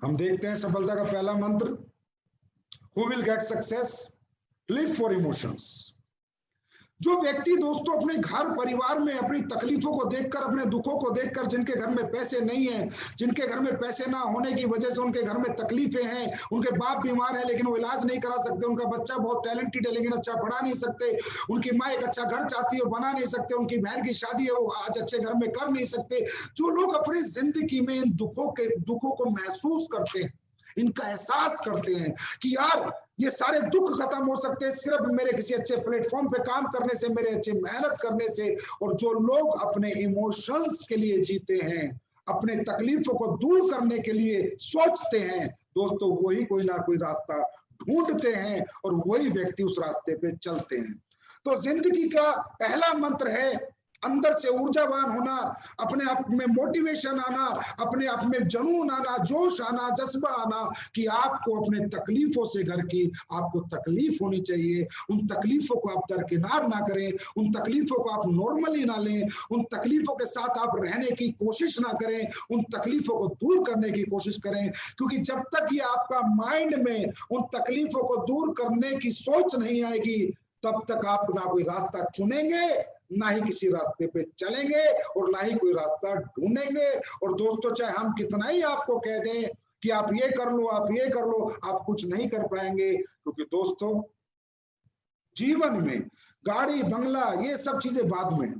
हम देखते हैं सफलता का पहला मंत्र, who will get success, live for emotions. जो व्यक्ति दोस्तों अपने घर परिवार में अपनी तकलीफों को देखकर, अपने दुखों को देखकर, जिनके घर में पैसे नहीं है, जिनके घर में पैसे ना होने की वजह से उनके घर में तकलीफें हैं, उनके बाप बीमार है लेकिन वो इलाज नहीं करा सकते, उनका बच्चा बहुत टैलेंटेड है लेकिन अच्छा पढ़ा नहीं सकते, उनकी माँ एक अच्छा घर चाहती है और बना नहीं सकते, उनकी बहन की शादी है वो आज अच्छे घर में कर नहीं सकते। जो लोग अपनी जिंदगी में इन दुखों को महसूस करते हैं, इनका एहसास करते हैं कि यार ये सारे दुख खत्म हो सकते हैं सिर्फ मेरे किसी अच्छे प्लेटफॉर्म पे काम करने से, मेरे अच्छे मेहनत करने से। और जो लोग अपने इमोशंस के लिए जीते हैं, अपने तकलीफों को दूर करने के लिए सोचते हैं दोस्तों, वही कोई ना कोई रास्ता ढूंढते हैं और वही व्यक्ति उस रास्ते पे चलते हैं। तो जिंदगी का पहला मंत्र है अंदर से ऊर्जावान होना, अपने आप में मोटिवेशन आना, अपने आप में जुनून आना, जोश आना, जज्बा आना कि आपको अपने तकलीफों से घर की आपको तकलीफ होनी चाहिए। उन तकलीफों को आप दरकिनार ना करें, उन तकलीफों को आप नॉर्मली ना लें, उन तकलीफों के साथ आप रहने की कोशिश ना करें, उन तकलीफों को दूर करने की कोशिश करें। क्योंकि जब तक ये आपका माइंड में उन तकलीफों को दूर करने की सोच नहीं आएगी, तब तक आप ना कोई रास्ता चुनेंगे, ना ही किसी रास्ते पे चलेंगे और ना ही कोई रास्ता ढूंढेंगे। और दोस्तों चाहे हम कितना ही आपको कह दें कि आप ये कर लो, आप ये कर लो, आप कुछ नहीं कर पाएंगे। क्योंकि दोस्तों जीवन में गाड़ी बंगला ये सब चीजें बाद में,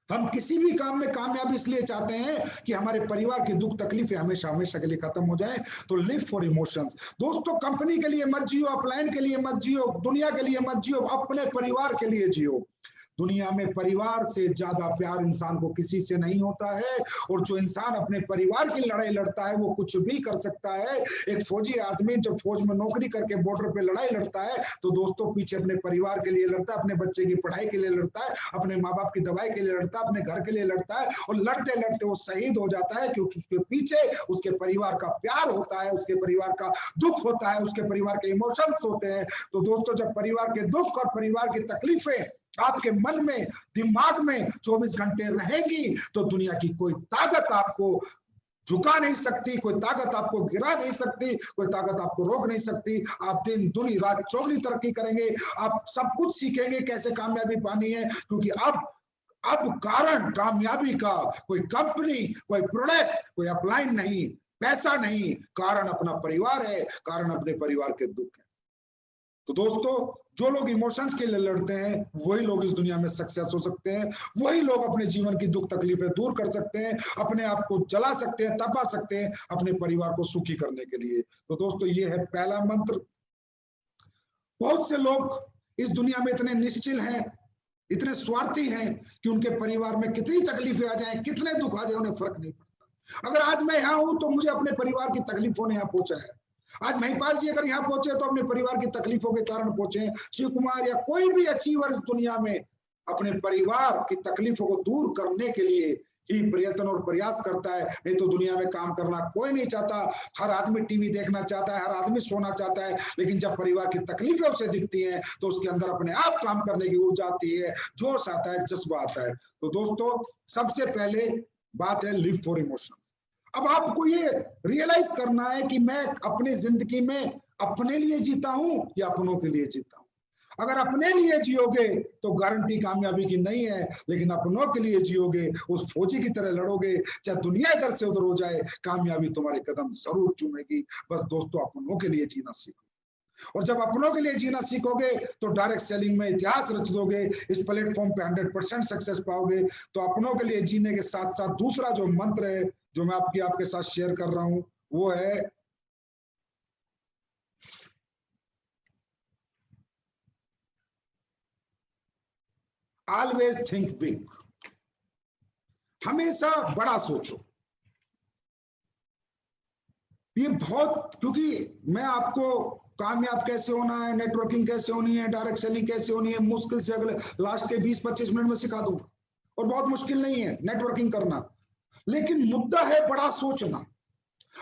हम किसी भी काम में कामयाबी इसलिए चाहते हैं कि हमारे परिवार की दुख तकलीफें हमेशा हमेशा के लिए खत्म हो जाए। तो लिव फॉर इमोशंस दोस्तों, कंपनी के लिए मत जियो, अपलाइन के लिए मत जियो, दुनिया के लिए मत जियो, अपने परिवार के लिए जियो। दुनिया में परिवार से ज्यादा प्यार इंसान को किसी से नहीं होता है। और जो इंसान अपने परिवार की लड़ाई लड़ता है वो कुछ भी कर सकता है। एक फौजी आदमी जब फौज में नौकरी करके बॉर्डर पे लड़ाई लड़ता है तो दोस्तों पीछे अपने परिवार के लिए लड़ता है, अपने बच्चे की पढ़ाई के लिए लड़ता है, अपने माँ बाप की दवाई के लिए लड़ता है, अपने घर के लिए लड़ता है। और लड़ते लड़ते वो शहीद हो जाता है क्योंकि उसके पीछे उसके परिवार का प्यार होता है, उसके परिवार का दुख होता है, उसके परिवार के इमोशंस होते हैं। तो दोस्तों जब परिवार के दुख और परिवार की तकलीफें आपके मन में दिमाग में 24 घंटे रहेगी तो दुनिया की कोई ताकत आपको झुका नहीं सकती, कोई ताकत आपको गिरा नहीं सकती, कोई ताकत आपको रोक नहीं सकती। आप दिन दुनी रात चौगनी तरक्की करेंगे, आप सब कुछ सीखेंगे कैसे कामयाबी पानी है। क्योंकि अब कारण कामयाबी का कोई कंपनी, कोई प्रोडक्ट, कोई अपलाइन नहीं, पैसा नहीं, कारण अपना परिवार है, कारण अपने परिवार के दुख है। तो दोस्तों जो लोग इमोशंस के लिए लड़ते हैं वही लोग इस दुनिया में सक्सेस हो सकते हैं, वही लोग अपने जीवन की दुख तकलीफें दूर कर सकते हैं, अपने आप को जला सकते हैं, तपा सकते हैं अपने परिवार को सुखी करने के लिए। तो दोस्तों ये है पहला मंत्र। बहुत से लोग इस दुनिया में इतने निश्चिल हैं, इतने स्वार्थी हैं कि उनके परिवार में कितनी तकलीफें आ जाए, कितने दुख आ जाए, उन्हें फर्क नहीं पड़ता। अगर आज मैं यहाँ हूं तो मुझे अपने परिवार की तकलीफों ने यहाँ पहुंचा है। आज महिपाल जी अगर यहाँ पहुंचे तो अपने परिवार की तकलीफों के कारण पहुंचे। शिव कुमार या कोई भी अचीवर इस दुनिया में अपने परिवार की तकलीफों को दूर करने के लिए ही प्रयत्न और प्रयास करता है। नहीं तो दुनिया में काम करना कोई नहीं चाहता। हर आदमी टीवी देखना चाहता है, हर आदमी सोना चाहता है, लेकिन जब परिवार की तकलीफें उसे दिखती हैं तो उसके अंदर अपने आप काम करने की ऊर्जा आती है, जोश आता है, जज्बा आता है। तो दोस्तों सबसे पहले बात है लिव फॉर इमोशंस। अब आपको ये रियलाइज करना है कि मैं अपनी जिंदगी में अपने लिए जीता हूं या अपनों के लिए जीता हूं। अगर अपने लिए जियोगे तो गारंटी कामयाबी की नहीं है, लेकिन अपनों के लिए जियोगे, उस फौजी की तरह लड़ोगे, चाहे दुनिया इधर से उधर हो जाए, कामयाबी तुम्हारे कदम जरूर चूमेगी। बस दोस्तों अपनों के लिए जीना सीखो। और जब अपनों के लिए जीना सीखोगे तो डायरेक्ट सेलिंग में इतिहास रच दोगे, इस प्लेटफॉर्म पे 100% सक्सेस पाओगे। तो अपनों के लिए जीने के साथ साथ दूसरा जो मंत्र है जो मैं आपके साथ शेयर कर रहा हूं वो है ऑलवेज थिंक बिग। हमेशा बड़ा सोचो। ये बहुत, क्योंकि मैं आपको कामयाब कैसे होना है, नेटवर्किंग कैसे होनी है, डायरेक्ट सेलिंग कैसे होनी है, मुश्किल से अगले लास्ट के 20-25 मिनट में सिखा दूंगा। और बहुत मुश्किल नहीं है नेटवर्किंग करना, लेकिन मुद्दा है बड़ा सोचना।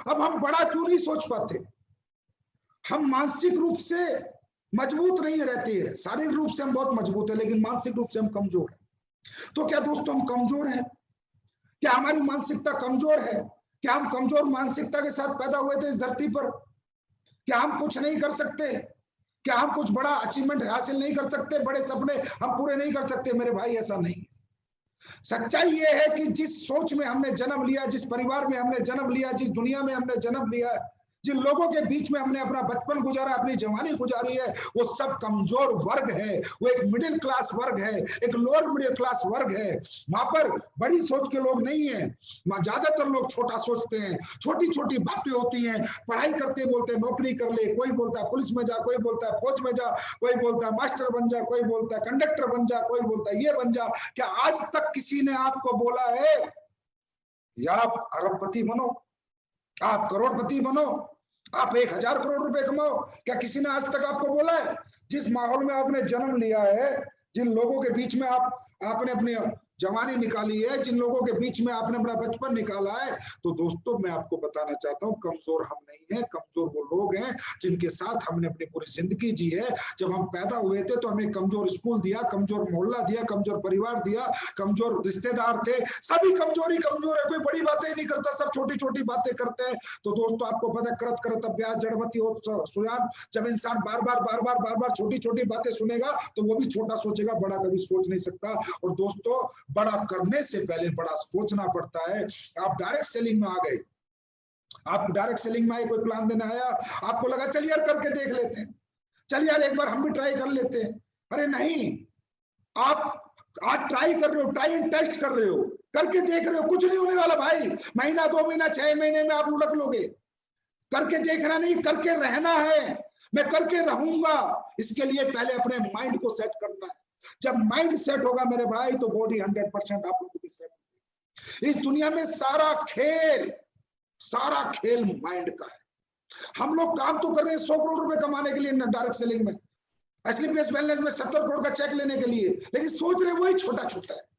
अब हम बड़ा क्यों नहीं सोच पाते? हम मानसिक रूप से मजबूत नहीं रहते हैं। शारीरिक रूप से हम बहुत मजबूत है लेकिन मानसिक रूप से हम कमजोर हैं। तो क्या दोस्तों हम कमजोर हैं? क्या हमारी मानसिकता कमजोर है? क्या हम कमजोर मानसिकता के साथ पैदा हुए थे इस धरती पर? क्या हम कुछ नहीं कर सकते? क्या हम कुछ बड़ा अचीवमेंट हासिल नहीं कर सकते? बड़े सपने हम पूरे नहीं कर सकते? मेरे भाई ऐसा नहीं। सच्चाई ये है कि जिस सोच में हमने जन्म लिया, जिस परिवार में हमने जन्म लिया, जिस दुनिया में हमने जन्म लिया, जिन लोगों के बीच में हमने अपना बचपन गुजारा, अपनी जवानी गुजारी है, वो सब कमजोर वर्ग है। वो एक मिडिल क्लास वर्ग है, एक लोअर मिडिल क्लास वर्ग है। वहां पर बड़ी सोच के लोग नहीं है, वहां ज्यादातर लोग छोटा सोचते हैं। छोटी छोटी बातें होती हैं, पढ़ाई करते बोलते नौकरी कर ले, कोई बोलता है पुलिस में जा, कोई बोलता है फौज में जा, कोई बोलता है मास्टर बन जा, कोई बोलता है कंडक्टर बन जा, कोई बोलता है ये बन जा। क्या आज तक किसी ने आपको बोला है या आप अरबपति बनो, आप करोड़पति बनो, आप 1000 करोड़ रुपए कमाओ? क्या किसी ने आज तक आपको बोला है? जिस माहौल में आपने जन्म लिया है, जिन लोगों के बीच में आपने अपनी जवानी निकाली है, जिन लोगों के बीच में आपने अपना बचपन निकाला है, तो दोस्तों मैं आपको बताना चाहता हूं, कमजोर हम नहीं है। कमजोर वो लोग हैं जिनके साथ हमने अपनी पूरी जिंदगी जी है। जब हम पैदा हुए थे तो हमें कमजोर स्कूल दिया, कमजोर मोहल्ला दिया, कमजोर परिवार दिया, कमजोर रिश्तेदार थे। सभी कमजोर ही कमजोर है, कोई बड़ी बातें नहीं करता, सब छोटी छोटी बातें करते हैं। तो दोस्तों आपको पता है, करत करत अभ्यास जड़मति हो सुयान। जब इंसान बार बार छोटी छोटी बातें सुनेगा तो वो भी छोटा सोचेगा, बड़ा कभी सोच नहीं सकता। और दोस्तों बड़ा करने से पहले बड़ा सोचना पड़ता है। आप डायरेक्ट सेलिंग में आ गए, आप डायरेक्ट सेलिंग में आए, कोई प्लान देने आया, आपको लगा चल यार करके देख लेते हैं, चल यार एक बार हम भी ट्राई कर लेते हैं। अरे नहीं, आप आज ट्राई कर रहे हो, ट्राई एंड टेस्ट कर रहे हो, करके देख रहे हो, कुछ नहीं होने वाला भाई। महीना 2 महीना 6 महीने में आप लुढ़क लोगे। करके देखना नहीं, करके रहना है। मैं करके रहूंगा, इसके लिए पहले अपने माइंड को सेट करना है। जब माइंड सेट होगा मेरे भाई तो बॉडी 100% आप लोगों की सेट होगी। इस दुनिया में सारा खेल माइंड का है। हम लोग काम तो कर रहे हैं 100 करोड़ रुपए कमाने के लिए डायरेक्ट सेलिंग में, एसलीपीएस वेलनेस में 70 करोड़ का चेक लेने के लिए, लेकिन सोच रहे वही छोटा छोटा है।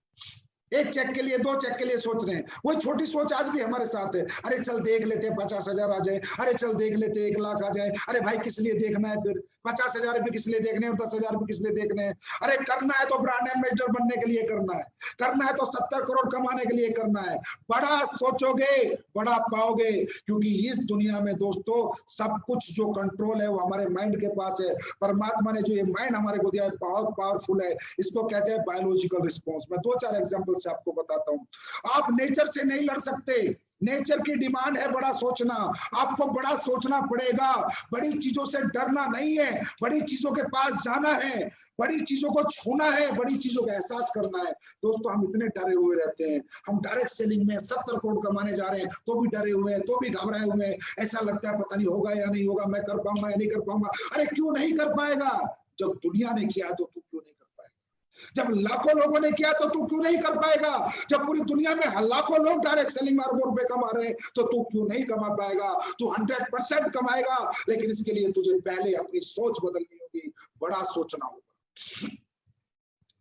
एक चेक के लिए, 2 चेक के लिए सोच रहे हैं। वही छोटी सोच आज भी हमारे साथ है। अरे चल देख लेते 50,000 आ जाए, अरे चल देख लेते 1 लाख आ जाए। अरे भाई किस लिए देखना है फिर? 50,000 भी किस लिए देखने हैं और 10,000 भी किस लिए देखने हैं? अरे करना है तो ब्रांड एम्बेसडर बनने के लिए करना है, करना है तो 70 करोड़ कमाने के लिए करना है। बड़ा सोचोगे बड़ा पाओगे, क्योंकि इस दुनिया में दोस्तों सब कुछ जो कंट्रोल है वो हमारे माइंड के पास है। परमात्मा ने जो ये माइंड हमारे को दिया है बहुत पावरफुल है। इसको कहते हैं बायोलॉजिकल रिस्पॉन्स। मैं 2-4 एग्जांपल से आपको बताता हूं। आप नेचर से नहीं लड़ सकते, नेचर की डिमांड है बड़ा सोचना। आपको बड़ा सोचना पड़ेगा। बड़ी चीजों से डरना नहीं है, बड़ी चीजों के पास जाना है, बड़ी चीजों को छूना है, बड़ी चीजों का एहसास करना है। दोस्तों हम इतने डरे हुए रहते हैं। हम डायरेक्ट सेलिंग में 70 करोड़ कमाने जा रहे हैं तो भी डरे हुए हैं, तो भी घबराए हुए हैं। ऐसा लगता है पता नहीं होगा या नहीं होगा, मैं कर पाऊंगा या नहीं कर पाऊंगा। अरे क्यों नहीं कर पाएगा? जब दुनिया ने किया तो तू क्यों नहीं कर पाएगा? जब लाखों लोगों ने किया तो तू क्यों नहीं कर पाएगा? जब पूरी दुनिया में लाखों लोग डायरेक्ट सेलिंग में अरबों रुपए कमा रहे हैं तो तू क्यों नहीं कमा पाएगा? तू 100% कमाएगा, लेकिन इसके लिए तुझे पहले अपनी सोच बदलनी होगी, बड़ा सोचना होगा,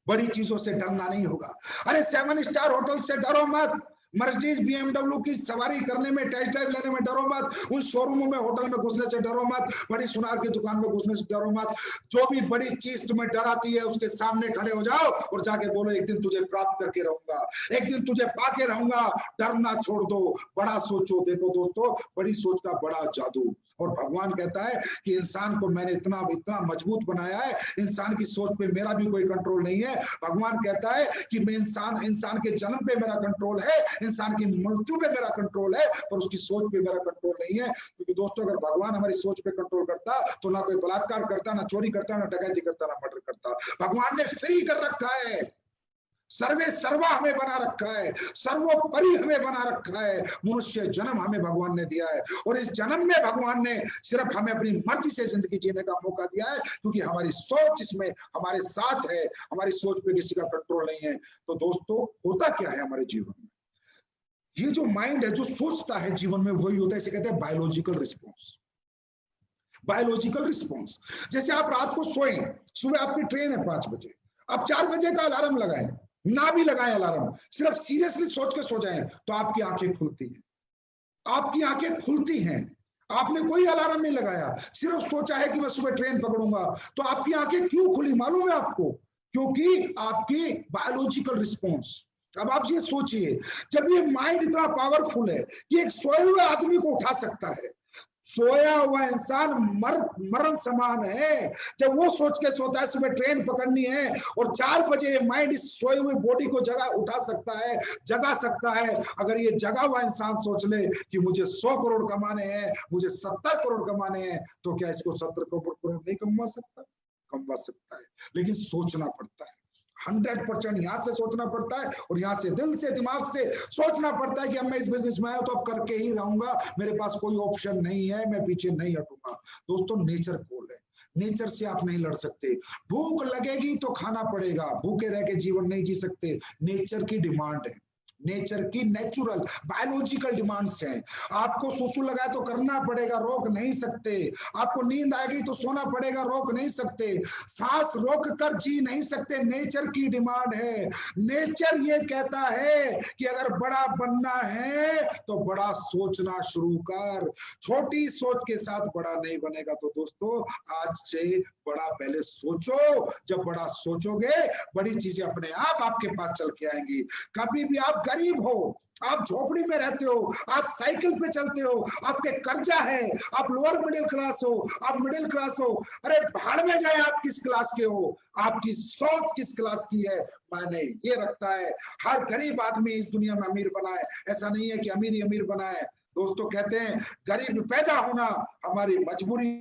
बड़ी चीजों से डरना नहीं होगा। अरे 7 स्टार होटल से डरो मत, मर्सिडीज BMW की सवारी करने में, टेस्ट ड्राइव लेने में डरो मत, उन शोरूमों में होटल में घुसने से डरो मत, बड़ी सुनार की दुकान में घुसने से डरो मत। जो भी बड़ी चीज तुम्हें डराती है उसके सामने खड़े हो जाओ और जाके बोलो एक दिन तुझे प्राप्त करके रहूंगा, एक दिन तुझे पाके रहूंगा। डरना छोड़ दो, बड़ा सोचो। देखो दोस्तों, बड़ी सोच का बड़ा जादू। और भगवान कहता है कि इंसान को मैंने इतना मजबूत बनाया है, इंसान की सोच पे मेरा भी कोई कंट्रोल नहीं है। भगवान कहता है कि मैं इंसान के जन्म पे मेरा कंट्रोल है, इंसान की मृत्यु पे मेरा कंट्रोल है, पर उसकी सोच पे मेरा कंट्रोल नहीं है। क्योंकि दोस्तों अगर भगवान हमारी सोच पे कंट्रोल करता तो ना कोई बलात्कार करता, ना चोरी करता, ना डकैती करता, ना मर्डर करता। भगवान ने फ्री कर रखा है, सर्वे सर्वा हमें बना रखा है, सर्वोपरि हमें बना रखा है। मनुष्य जन्म हमें भगवान ने दिया है और इस जन्म में भगवान ने सिर्फ हमें अपनी मर्जी से जिंदगी जीने का मौका दिया है, क्योंकि हमारी सोच इसमें हमारे साथ है, हमारी सोच पे किसी का कंट्रोल नहीं है। तो दोस्तों होता क्या है हमारे जीवन में? ये जो माइंड है जो सोचता है जीवन में, वही होता है, इसे कहते हैं बायोलॉजिकल रिस्पॉन्स। बायोलॉजिकल रिस्पॉन्स, जैसे आप रात को सोए, सुबह आपकी ट्रेन है 5 बजे, आप 4 बजे का अलार्म लगाएं, ना भी लगाएं अलार्म, सिर्फ सीरियसली सोच के सो जाएं तो आपकी आंखें खुलती हैं, आपकी आंखें खुलती हैं। आपने कोई अलार्म नहीं लगाया, सिर्फ सोचा है कि मैं सुबह ट्रेन पकड़ूंगा, तो आपकी आंखें क्यों खुली मालूम है आपको? क्योंकि आपकी बायोलॉजिकल रिस्पॉन्स, अब आप ये सोचिए, जब ये माइंड इतना पावरफुल है कि एक सोए हुए आदमी को उठा सकता है, सोया हुआ इंसान मरण समान है। जब वो सोच के सोता है सुबह ट्रेन पकड़नी है और 4 बजे माइंड इस सोए हुए बॉडी को उठा सकता है, जगा सकता है। अगर ये जगा हुआ इंसान सोच ले कि मुझे 100 करोड़ कमाने हैं, मुझे 70 करोड़ कमाने हैं, तो क्या इसको 70 करोड़ नहीं कमा सकता? कमा सकता है, लेकिन सोचना पड़ता है। 100% यहां से सोचना पड़ता है और यहां से दिल से दिमाग से सोचना पड़ता है कि अब मैं इस बिजनेस में आया तो अब करके ही रहूंगा, मेरे पास कोई ऑप्शन नहीं है, मैं पीछे नहीं हटूंगा। दोस्तों नेचर कूल है, नेचर से आप नहीं लड़ सकते। भूख लगेगी तो खाना पड़ेगा, भूखे रह के जीवन नहीं जी सकते। नेचर की डिमांड है, नेचर की नेचुरल बायोलॉजिकल डिमांड्स हैं। आपको सुसु लगा तो करना पड़ेगा, रोक नहीं सकते। आपको नींद आ गई तो सोना पड़ेगा, रोक नहीं सकते। सांस रोक कर जी नहीं सकते, नेचर की डिमांड है। नेचर ये कहता है कि अगर बड़ा बनना है तो बड़ा सोचना शुरू कर, छोटी सोच के साथ बड़ा नहीं बनेगा। तो दोस्तों आज से बड़ा पहले सोचो, जब बड़ा सोचोगे बड़ी चीजें अपने आप आपके पास चल के आएंगी। कभी भी आप गरीब हो, आप झोपड़ी में रहते हो, आप साइकिल पे चलते हो, आपके कर्जा है, आप लोअर मिडिल क्लास हो, आप मिडिल क्लास हो, अरे भाड़ में जाए आप किस क्लास के हो, आपकी सोच किस क्लास की है मायने ये रखता है। हर गरीब आदमी इस दुनिया में अमीर बना है, ऐसा नहीं है कि अमीर ही अमीर बना है। दोस्तों कहते हैं गरीब पैदा होना हमारी मजबूरी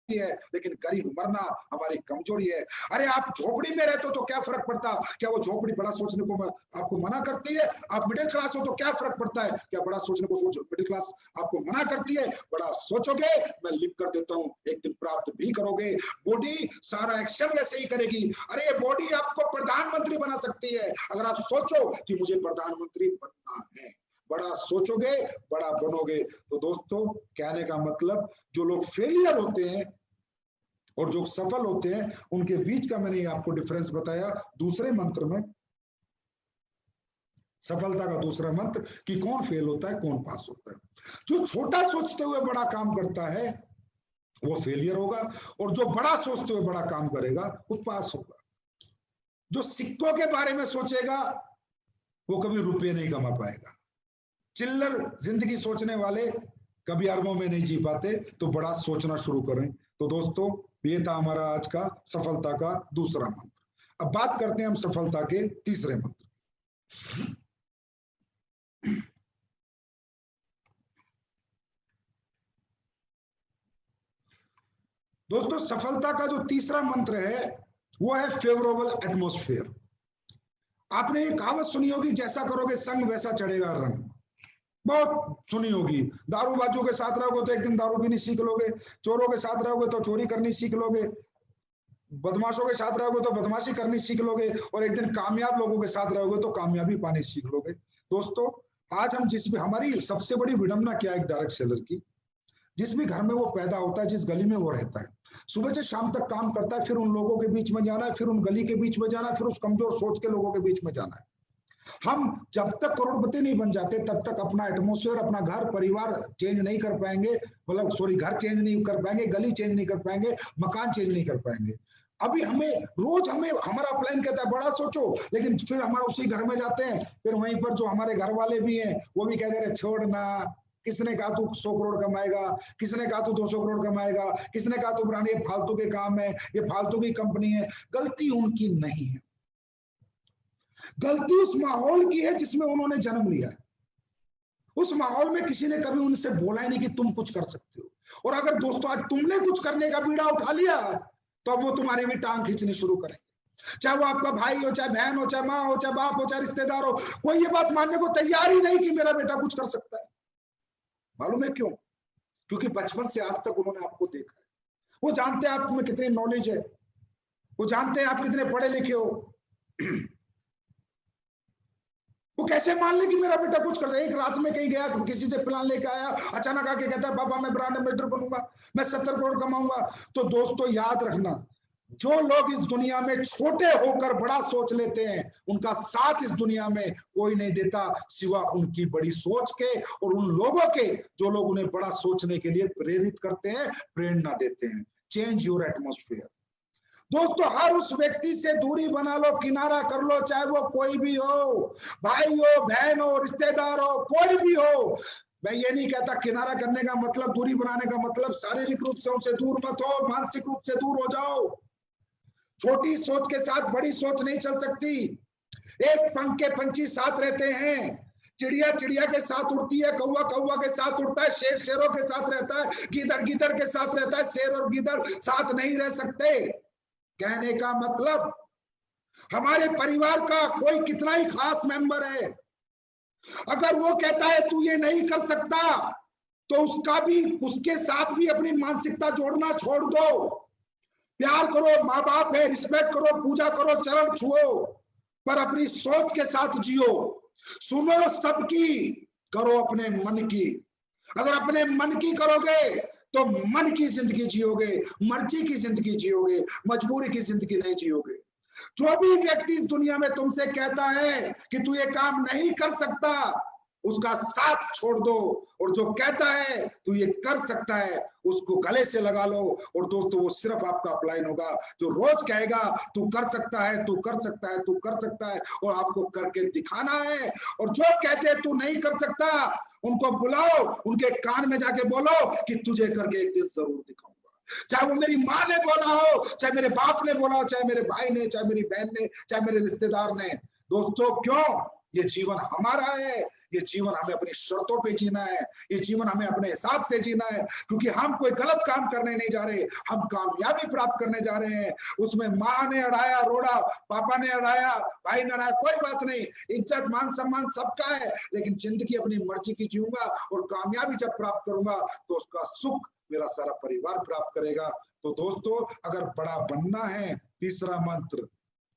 है, लेकिन गरीब मरना हमारी कमजोरी है। अरे आप झोपड़ी में रहते हो तो क्या फर्क पड़ता? क्या वो झोपड़ी बड़ा सोचने को आपको मना करती है? आप मिडिल क्लास हो तो क्या फर्क पड़ता है? क्या बड़ा सोचने को मिडिल क्लास आपको मना करती है? बड़ा सोचोगे, मैं लिख कर देता हूं, एक दिन प्राप्त भी करोगे। बॉडी सारा एक्शन वैसे ही करेगी। अरे ये बॉडी आपको प्रधानमंत्री बना सकती है अगर आप सोचो कि मुझे प्रधानमंत्री बनना है। बड़ा सोचोगे बड़ा बनोगे। तो दोस्तों कहने का मतलब जो लोग फेलियर होते हैं और जो सफल होते हैं उनके बीच का मैंने आपको डिफरेंस बताया दूसरे मंत्र में, सफलता का दूसरा मंत्र कि कौन फेल होता है कौन पास होता है। जो छोटा सोचते हुए बड़ा काम करता है वो फेलियर होगा और जो बड़ा सोचते हुए बड़ा काम करेगा वो पास होगा। जो सिक्कों के बारे में सोचेगा वो कभी रुपये नहीं कमा पाएगा। चिल्लर जिंदगी सोचने वाले कभी अरबों में नहीं जी पाते। तो बड़ा सोचना शुरू करें। तो दोस्तों ये था हमारा आज का सफलता का दूसरा मंत्र। अब बात करते हैं हम सफलता के तीसरे मंत्र। दोस्तों सफलता का जो तीसरा मंत्र है वो है फेवरेबल एटमॉस्फेयर। आपने ये कहावत सुनी होगी, जैसा करोगे संग वैसा चढ़ेगा रंग। बहुत सुनी होगी। दारूबाजों के साथ रहोगे तो एक दिन दारू पीनी सीख लोगे, चोरों के साथ रहोगे तो चोरी करनी सीख लोगे, बदमाशों के साथ रहोगे तो बदमाशी करनी सीख लोगे, और एक दिन कामयाब लोगों के साथ रहोगे तो कामयाबी पानी सीख लोगे। दोस्तों आज हम हमारी सबसे बड़ी विडंबना क्या है, एक डायरेक्ट सेलर की, जिस भी घर में वो पैदा होता है, जिस गली में वो रहता है, सुबह से शाम तक काम करता है, फिर उन लोगों के बीच में जाना है, फिर उन गली के बीच में जाना है, फिर उस कमजोर सोच के लोगों के बीच में जाना है। हम जब तक करोड़पति नहीं बन जाते तब तक अपना एटमॉस्फेयर, अपना घर परिवार चेंज नहीं कर पाएंगे, मतलब सॉरी घर चेंज नहीं कर पाएंगे, गली चेंज नहीं कर पाएंगे, मकान चेंज नहीं कर पाएंगे। अभी हमें हमारा प्लान कहता है बड़ा सोचो, लेकिन फिर हमारा उसी घर में जाते हैं, फिर वहीं पर जो हमारे घर वाले भी हैं वो भी कहते रहे छोड़ना, किसने कहा तू 100 करोड़ कमाएगा, किसने कहा तू 200 करोड़ कमाएगा, किसने कहा तू ब्रांड, ये फालतू के काम है, ये फालतू की कंपनी है। गलती उनकी नहीं है, गलती उस माहौल की है जिसमें उन्होंने जन्म लिया है। उस माहौल में किसी ने कभी उनसे बोला ही नहीं कि तुम कुछ कर सकते हो। और अगर दोस्तों आज तुमने कुछ करने का बीड़ा उठा लिया तो अब वो तुम्हारी भी टांग खींचनी शुरू करेंगे। चाहे वो आपका भाई हो, चाहे बहन हो, चाहे माँ हो, चाहे बाप हो, चाहे रिश्तेदार हो, कोई ये बात मानने को तैयार ही नहीं कि मेरा बेटा कुछ कर सकता है। मालूम है क्यों? क्योंकि बचपन से आज तक उन्होंने आपको देखा है। वो जानते हैं आप में कितनी नॉलेज है, वो जानते हैं आप कितने पढ़े लिखे हो। वो कैसे मान ले कि मेरा बेटा कुछ कर सकता है? एक रात में कहीं गया, किसी से प्लान लेके आया, अचानक आके कहता है पापा मैं ब्रांड एम्बेसडर बनूंगा, मैं 70 करोड़ कमाऊंगा। तो दोस्तों याद रखना, जो लोग इस दुनिया में छोटे होकर बड़ा सोच लेते हैं उनका साथ इस दुनिया में कोई नहीं देता सिवा उनकी बड़ी सोच के और उन लोगों के जो लोग उन्हें बड़ा सोचने के लिए प्रेरित करते हैं, प्रेरणा देते हैं। Change your atmosphere. दोस्तों हर उस व्यक्ति से दूरी बना लो, किनारा कर लो, चाहे वो कोई भी हो, भाई हो, बहन हो, रिश्तेदार हो, कोई भी हो। मैं ये नहीं कहता किनारा करने का मतलब, दूरी बनाने का मतलब शारीरिक रूप से उनसे दूर मत हो, मानसिक रूप से दूर हो जाओ। छोटी सोच के साथ बड़ी सोच नहीं चल सकती। एक पंख के पंछी साथ रहते हैं, चिड़िया चिड़िया के साथ उड़ती है, कौवा कौवा के साथ उड़ता है, शेर शेरों के साथ रहता है, गीदड़ गीदड़ के साथ रहता है। शेर और गीदड़ साथ नहीं रह सकते। कहने का मतलब हमारे परिवार का कोई कितना ही खास मेंबर है, अगर वो कहता है तू ये नहीं कर सकता, तो उसके साथ भी अपनी मानसिकता जोड़ना छोड़ दो। प्यार करो, माँ बाप है, रिस्पेक्ट करो, पूजा करो, चरण छुओ, पर अपनी सोच के साथ जियो। सुनो सबकी, करो अपने मन की। अगर अपने मन की करोगे तो मन की जिंदगी जियोगे, मर्जी की जिंदगी जियोगे, मजबूरी की जिंदगी नहीं जियोगे। जो भी व्यक्ति इस दुनिया में तुमसे कहता है कि तू ये काम नहीं कर सकता, उसका साथ छोड़ दो, और जो कहता है तू ये कर सकता है, उसको गले से लगा लो। और दोस्तों वो सिर्फ आपका अपलाइन होगा जो रोज कहेगा तू कर सकता है, तू कर सकता है, तू कर सकता है, और आपको करके दिखाना है। और जो कहते हैं तू नहीं कर सकता, उनको बुलाओ, उनके कान में जाके बोलो कि तुझे करके एक दिन जरूर दिखाऊंगा। चाहे वो मेरी माँ ने बोला हो, चाहे मेरे बाप ने बोला हो, चाहे मेरे भाई ने, चाहे मेरी बहन ने, चाहे मेरे रिश्तेदार ने। दोस्तों क्यों? ये जीवन हमारा है, ये जीवन हमें अपनी शर्तों पे जीना है, ये जीवन हमें अपने हिसाब से जीना है, क्योंकि हम कोई गलत काम करने नहीं जा रहे, हम कामयाबी प्राप्त करने जा रहे हैं। उसमें माँ ने अड़ाया रोड़ा, पापा ने अड़ाया, भाई ने अड़ाया, कोई बात नहीं, इज्जत मान सम्मान सबका है, लेकिन जिंदगी अपनी मर्जी की जीऊंगा, और कामयाबी जब प्राप्त करूंगा तो उसका सुख मेरा सारा परिवार प्राप्त करेगा। तो दोस्तों अगर बड़ा बनना है, तीसरा मंत्र,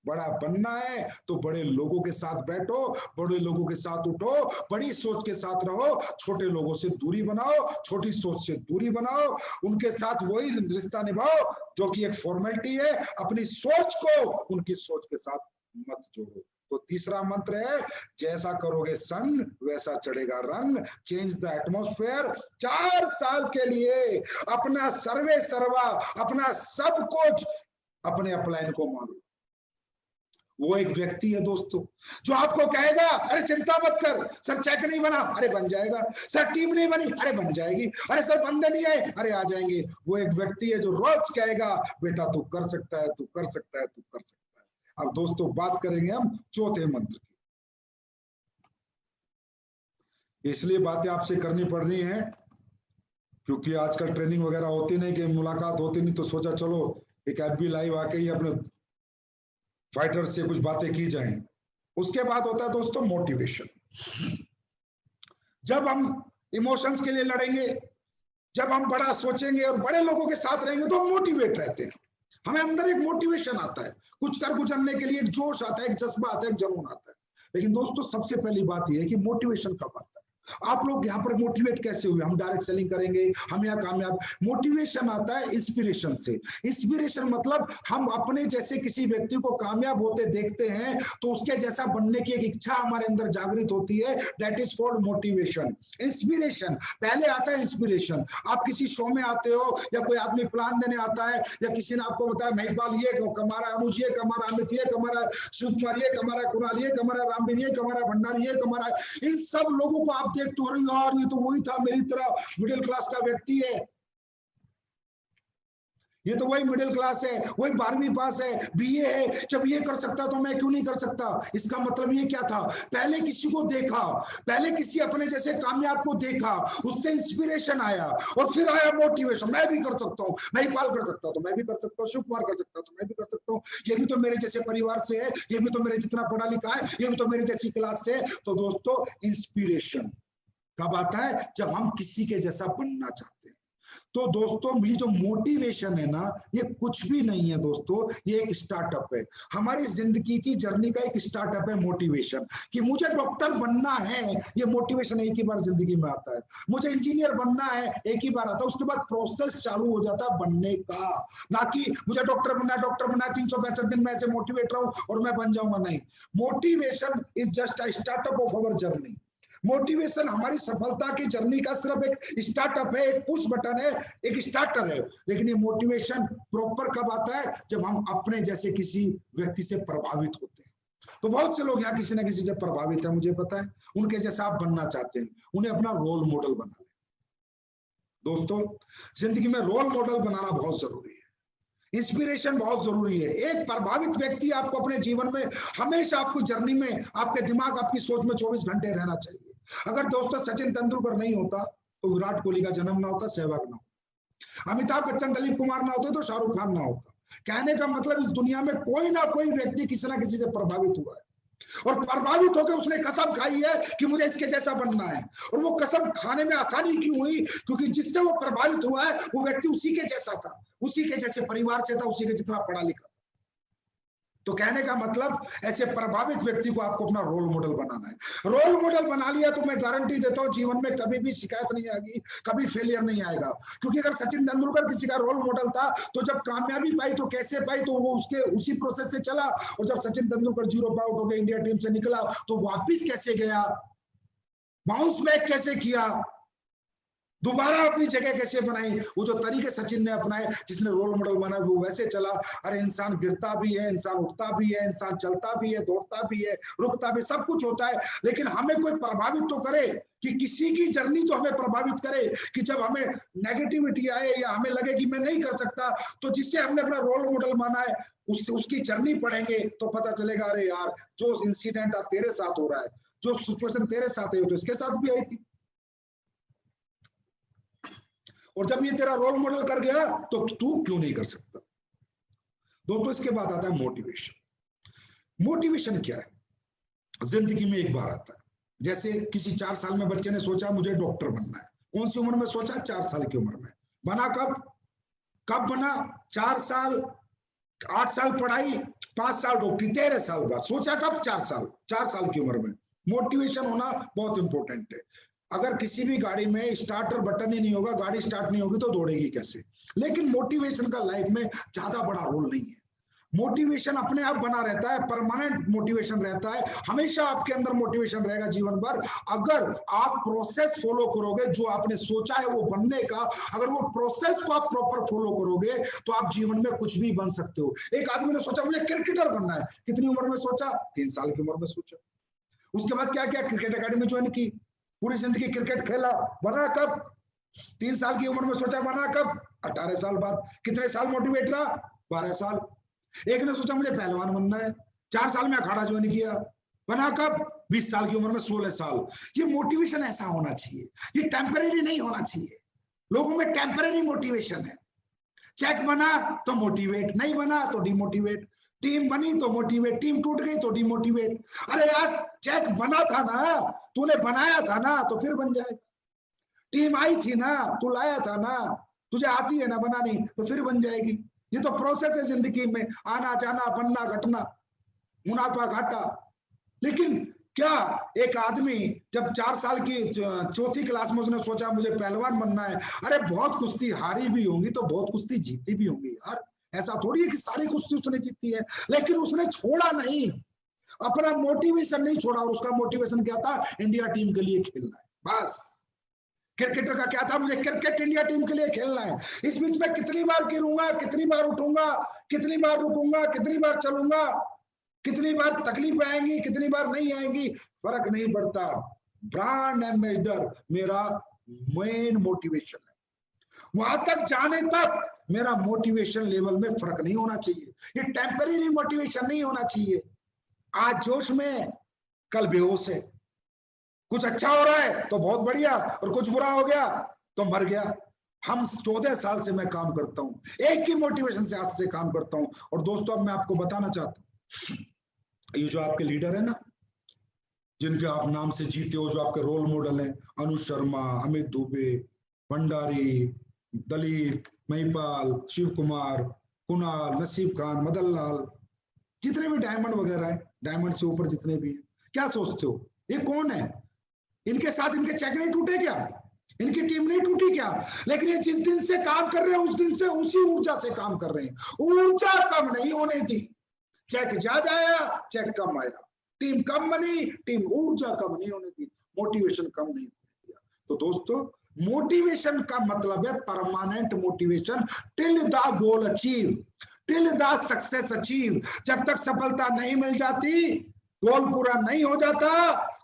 बड़ा बनना है तो बड़े लोगों के साथ बैठो, बड़े लोगों के साथ उठो, बड़ी सोच के साथ रहो, छोटे लोगों से दूरी बनाओ, छोटी सोच से दूरी बनाओ, उनके साथ वही रिश्ता निभाओ जो कि एक फॉर्मेलिटी है। अपनी सोच को उनकी सोच के साथ मत जोड़ो। तो तीसरा मंत्र है, जैसा करोगे संग वैसा चढ़ेगा रंग, चेंज द एटमॉस्फेयर। 4 साल के लिए अपना सर्वे सर्वा, अपना सब कुछ अपने अपलाइन को मानो। वो एक व्यक्ति है दोस्तों जो आपको कहेगा अरे चिंता मत कर, सर चेक नहीं बना, अरे बन जाएगा, सर टीम नहीं बनी, अरे बन जाएगी, अरे सर बंदे नहीं आए, अरे आ जाएंगे। वो एक व्यक्ति है जो रोज कहेगा बेटा तू कर सकता है, तू कर सकता है, तू कर सकता है। अब दोस्तों बात करेंगे हम चौथे मंत्र की। इसलिए बातें आपसे करनी पड़ रही हैं क्योंकि आजकल ट्रेनिंग वगैरह होती नहीं, कि मुलाकात होती नहीं, तो सोचा चलो एक एफबी लाइव आके ही अपने फाइटर से कुछ बातें की जाएं। उसके बाद होता है दोस्तों मोटिवेशन। जब हम इमोशंस के लिए लड़ेंगे, जब हम बड़ा सोचेंगे और बड़े लोगों के साथ रहेंगे तो हम मोटिवेट रहते हैं, हमें अंदर एक मोटिवेशन आता है, कुछ कर गुजरने के लिए एक जोश आता है, एक जज्बा आता है, एक जुनून आता है। लेकिन दोस्तों सबसे पहली बात यह है कि मोटिवेशन कब आता है? आप लोग यहाँ पर मोटिवेट कैसे हुए? हम डायरेक्ट सेलिंग करेंगे, हम यहाँ कामयाब। मोटिवेशन आता है इंस्पिरेशन से। इंस्पिरेशन मतलब हम अपने जैसे किसी व्यक्ति को कामयाब होते देखते हैं तो उसके जैसा बनने की एक इच्छा हमारे अंदर जागृत होती है, that is called motivation. Inspiration पहले आता है। इंस्पिरेशन, आप किसी शो में आते हो या कोई आदमी प्लान देने आता है या किसी ने आपको बताया महिपाल ये कमा रहा है, अनुज ये कमा रहा है, अमित ये कमा रहा है, शिव कुमार ये कमा रहा है, कुणाल ये कमा रहा है, रामबीर ये कमा रहा है, भंडारी ये कमा रहा है। इन सब लोगों को आप देखते हो यार ये तो वही था मेरी तरह मिडिल क्लास का व्यक्ति है, ये तो वही मिडिल क्लास है, वही 12वीं पास है, बीए है, जब ये कर सकता तो मैं क्यों नहीं कर सकता? इसका मतलब ये क्या था? पहले किसी को देखा, पहले किसी अपने जैसे कामयाब को देखा, उससे इंस्पिरेशन आया और फिर आया मोटिवेशन, मैं भी कर सकता हूँ, महिपाल कर सकता हूँ तो मैं भी कर सकता हूँ, शिव कुमार कर सकता हूँ तो मैं भी कर सकता हूँ, ये भी तो मेरे जैसे परिवार से है, ये भी तो मेरे जितना पढ़ा लिखा है, ये भी तो मेरे जैसी क्लास से है। तो दोस्तों इंस्पिरेशन कब आता है? जब हम किसी के जैसा बनना चाहते हैं। तो दोस्तों ये जो मोटिवेशन है ना, ये कुछ भी नहीं है दोस्तों, ये एक स्टार्टअप है। हमारी जिंदगी की जर्नी का एक स्टार्टअप है मोटिवेशन, कि मुझे डॉक्टर बनना है, ये मोटिवेशन एक ही बार जिंदगी में आता है। मुझे इंजीनियर बनना है, एक ही बार आता है, उसके बाद प्रोसेस चालू हो जाता है बनने का। ना कि मुझे डॉक्टर बनना है, डॉक्टर बनना है, 365 दिन मैं ऐसे मोटिवेट रहूं और मैं बन जाऊंगा, नहीं। Motivation is just a startup of our journey. Motivation हमारी सफलता की जर्नी का सिर्फ एक स्टार्टअप है, एक पुश बटन है, एक स्टार्टर है। लेकिन ये मोटिवेशन प्रॉपर कब आता है? जब हम अपने जैसे किसी व्यक्ति से प्रभावित होते हैं। तो बहुत से लोग यहाँ किसी ना किसी से प्रभावित है, मुझे पता है, उनके जैसा आप बनना चाहते हैं, उन्हें अपना रोल मॉडल बना लें। दोस्तों, जिंदगी में रोल मॉडल बनाना बहुत जरूरी है, इंस्पिरेशन बहुत जरूरी है। एक प्रभावित व्यक्ति आपको अपने जीवन में हमेशा, आपको जर्नी में, आपके दिमाग, आपकी सोच में 24 घंटे रहना चाहिए। अगर दोस्तों सचिन तेंदुलकर नहीं होता तो विराट कोहली का जन्म ना होता, सहवाग ना होता, अमिताभ बच्चन, दिलीप कुमार ना होते तो शाहरुख खान ना होता। कहने का मतलब इस दुनिया में कोई ना कोई व्यक्ति किसी ना किसी से प्रभावित हुआ है, और प्रभावित होकर उसने कसम खाई है कि मुझे इसके जैसा बनना है। और वो कसम खाने में आसानी क्यों हुई? क्योंकि जिससे वो प्रभावित हुआ है वो व्यक्ति उसी के जैसा था, उसी के जैसे परिवार से था, उसी के जितना पढ़ा लिखा। तो कहने का मतलब ऐसे प्रभावित व्यक्ति को आपको अपना रोल मॉडल बनाना है। रोल मॉडल बना लिया तो मैं गारंटी देता हूं जीवन में कभी भी शिकायत नहीं आएगी, कभी फेलियर नहीं आएगा। क्योंकि अगर सचिन तेंदुलकर किसी का रोल मॉडल था तो जब कामयाबी पाई तो कैसे पाई? तो वो उसके उसी प्रोसेस से चला। और जब सचिन तेंदुलकर 0 पर आउट हो गया, इंडिया टीम से निकला, तो वापिस कैसे गया, बाउंस बैक कैसे किया, दोबारा अपनी जगह कैसे बनाई। वो जो तरीके सचिन ने अपनाए, जिसने रोल मॉडल बना, वो वैसे चला। अरे इंसान गिरता भी है, इंसान उठता भी है, इंसान चलता भी है, दौड़ता भी है, रुकता भी, सब कुछ होता है। लेकिन हमें कोई प्रभावित तो करे, कि किसी की जर्नी तो हमें प्रभावित करे, कि जब हमें नेगेटिविटी आए या हमें लगे कि मैं नहीं कर सकता, तो जिससे हमने अपना रोल मॉडल माना है उससे उसकी जर्नी पढ़ेंगे तो पता चलेगा, अरे यार जो इंसिडेंट तेरे साथ हो रहा है, जो सिचुएशन तेरे साथ है, तो इसके साथ भी आई थी। और जब ये तेरा रोल मॉडल कर गया तो तू क्यों नहीं कर सकता? दोस्तों, इसके बाद आता है मोटिवेशन। मोटिवेशन क्या है? जिंदगी में एक बार आता है। जैसे किसी 4 साल में बच्चे ने सोचा मुझे डॉक्टर बनना है। कौन सी उम्र में सोचा? 4 साल की उम्र में। बना कब बना? 4 साल, 8 साल पढ़ाई, 5 साल डॉक्टरी, 13 साल बाद सोचा। कब? 4 साल की उम्र में। मोटिवेशन होना बहुत इंपॉर्टेंट है। अगर किसी भी गाड़ी में स्टार्टर बटन ही नहीं होगा, गाड़ी स्टार्ट नहीं होगी तो दौड़ेगी कैसे? लेकिन मोटिवेशन का लाइफ में ज्यादा बड़ा रोल नहीं है। मोटिवेशन अपने आप बना रहता है, परमानेंट मोटिवेशन रहता है, हमेशा आपके अंदर मोटिवेशन रहेगा जीवन भर। अगर आप प्रोसेस फॉलो करोगे, जो आपने सोचा है वो बनने का, अगर वो प्रोसेस को आप प्रॉपर फॉलो करोगे तो आप जीवन में कुछ भी बन सकते हो। एक आदमी ने सोचा मुझे क्रिकेटर बनना है। कितनी उम्र में सोचा? 3 साल की उम्र में सोचा। उसके बाद क्या किया? क्रिकेट अकेडमी ज्वाइन की, पूरी जिंदगी क्रिकेट खेला। बना कब? 3 साल की उम्र में सोचा। बना कब? 18 साल बाद। कितने साल मोटिवेट रहा? 12 साल। एक ने सोचा मुझे पहलवान बनना है, 4 साल में अखाड़ा ज्वाइन किया। बना कब? 20 साल की उम्र में, 16 साल। ये मोटिवेशन ऐसा होना चाहिए, ये टेम्परेरी नहीं होना चाहिए। लोगों में टेम्परेरी मोटिवेशन है। चेक बना तो मोटिवेट, नहीं बना तो डिमोटिवेट। टीम बनी तो मोटिवेट, टीम टूट गई तो डिमोटिवेट। अरे यार चेक बना था ना, तूने बनाया था ना, तो फिर बन जाएगा। टीम आई थी ना, तू लाया था ना, तुझे आती है ना बनानी, तो फिर बन जाएगी। ये तो प्रोसेस है जिंदगी में, आना जाना, बनना घटना, मुनाफा घाटा। लेकिन क्या एक आदमी जब 4 साल की 4थी क्लास में उसने सोचा मुझे पहलवान बनना है, अरे बहुत कुश्ती हारी भी होंगी तो बहुत कुश्ती जीती भी होंगी यार। ऐसा थोड़ी है कि सारी कुश्ती उसने जीती है, लेकिन उसने छोड़ा नहीं, अपना मोटिवेशन नहीं छोड़ा। और उसका मोटिवेशन क्या था? इंडिया टीम के लिए खेलना है, बस। क्रिकेटर का क्या था? मुझे क्रिकेट इंडिया टीम के लिए खेलना है। इस बीच में कितनी बार गिरूंगा, कितनी बार उठूंगा, कितनी बार रुकूंगा, कितनी बार चलूंगा, कितनी बार तकलीफ आएंगी, कितनी बार नहीं आएंगी, फर्क नहीं पड़ता। ब्रांड एम्बेसडर मेरा मेन मोटिवेशन है। वहां तक जाने तक मेरा मोटिवेशन लेवल में फर्क नहीं होना चाहिए। ये टेम्परेरी मोटिवेशन नहीं होना चाहिए। आज जोश में, कल बेहोश है। कुछ अच्छा हो रहा है तो बहुत बढ़िया, और कुछ बुरा हो गया तो मर गया। हम 14 साल से मैं काम करता हूं, एक ही मोटिवेशन से आज से काम करता हूं। और दोस्तों अब मैं आपको बताना चाहता हूं, ये जो आपके लीडर है ना, जिनके आप नाम से जीते हो, जो आपके रोल मॉडल हैं, अनुज शर्मा, अमित दुबे, भंडारी, दलीप, महिपाल, शिव कुमार, कुणाल, नसीब खान, मदन लाल, जितने भी डायमंड वगैरह है, डायमंड से ऊपर जितने भी हैं, क्या सोचते हो ये कौन है? इनके साथ इनके चेक नहीं टूटे क्या? इनकी टीम नहीं टूटी क्या? लेकिन ये जिस दिन से काम कर रहे हैं उस दिन से उसी ऊर्जा से काम कर रहे हैं। ऊर्जा कम नहीं होने दी। चेक ज्यादा आया, चेक कम आया, टीम कम बनी, टीम ऊर्जा कम नहीं होने दी। मोटिवेशन कम नहीं होने दिया। तो दोस्तों मोटिवेशन का मतलब है permanent motivation till the goal achieve, till the success achieve. जब तक सफलता नहीं मिल जाती, गोल पूरा नहीं हो जाता,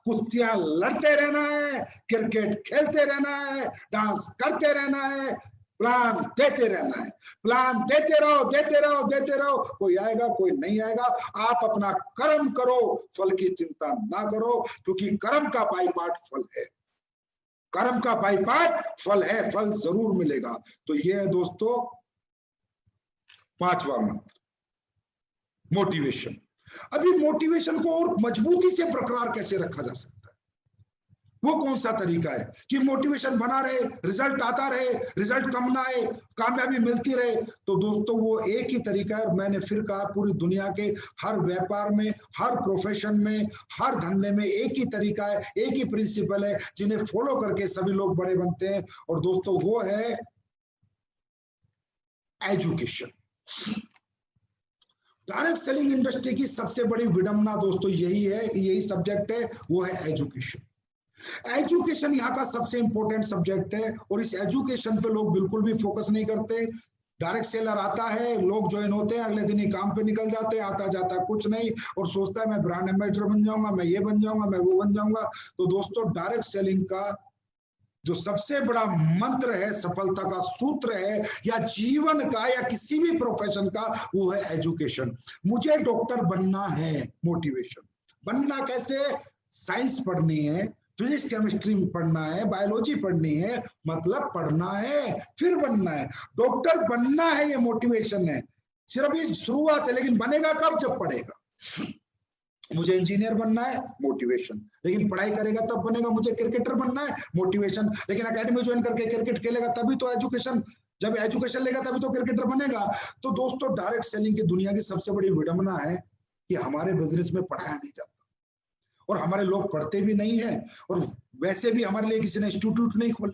कुश्तियां लड़ते रहना है, क्रिकेट खेलते रहना है, डांस करते रहना है, प्लान देते रहना है, प्लान देते रहो देते रहो देते रहो। कोई आएगा कोई नहीं आएगा, आप अपना कर्म करो, फल की चिंता ना करो, क्योंकि कर्म का बाईपार्ट फल है, कर्म का बाईपार्ट फल है, फल जरूर मिलेगा। तो ये है दोस्तों पांचवा मंत्र, मोटिवेशन। अभी मोटिवेशन को और मजबूती से बरकरार कैसे रखा जा सकता है, वो कौन सा तरीका है कि मोटिवेशन बना रहे, रिजल्ट आता रहे, रिजल्ट कम ना आए, कामयाबी मिलती रहे। तो दोस्तों वो एक ही तरीका है, मैंने फिर कहा पूरी दुनिया के हर व्यापार में, हर प्रोफेशन में, हर धंधे में एक ही तरीका है, एक ही प्रिंसिपल है, जिन्हें फॉलो करके सभी लोग बड़े बनते हैं। और दोस्तों वो है एजुकेशन। डायरेक्ट सेलिंग इंडस्ट्री की सबसे बड़ी विडंबना दोस्तों यही है, यही सब्जेक्ट है, वो है एजुकेशन। एजुकेशन यहाँ का सबसे इंपॉर्टेंट सब्जेक्ट है और इस एजुकेशन पे लोग बिल्कुल भी फोकस नहीं करते। डायरेक्ट सेलर आता है, लोग ज्वाइन होते हैं, अगले दिन ही काम पे निकल जाते हैं, आता जाता कुछ नहीं, और सोचता है मैं ब्रांड एम्बेसडर बन जाऊंगा, मैं ये बन जाऊंगा, मैं वो बन जाऊंगा। तो दोस्तों डायरेक्ट सेलिंग का जो सबसे बड़ा मंत्र है, सफलता का सूत्र है, या जीवन का या किसी भी प्रोफेशन का, वो है एजुकेशन। मुझे डॉक्टर बनना है, मोटिवेशन। बनना कैसे? साइंस पढ़नी है, फिजिक्स केमिस्ट्री पढ़ना है, बायोलॉजी पढ़नी है, मतलब पढ़ना है फिर बनना है। डॉक्टर बनना है, ये मोटिवेशन है, सिर्फ ये शुरुआत है, लेकिन बनेगा कब? जब पढ़ेगा। मुझे इंजीनियर बनना है, मोटिवेशन, लेकिन पढ़ाई करेगा तब बनेगा। मुझे क्रिकेटर बनना है, मोटिवेशन, लेकिन एकेडमी ज्वाइन करके क्रिकेट खेलेगा तभी तो एजुकेशन, जब एजुकेशन लेगा तभी तो क्रिकेटर बनेगा। तो दोस्तों डायरेक्ट सेलिंग की दुनिया की सबसे बड़ी विडंबना है कि हमारे बिजनेस में पढ़ाया नहीं जाता और हमारे लोग पढ़ते भी नहीं है, और वैसे भी हमारे लिए किसी ने इंस्टीट्यूट नहीं खोला।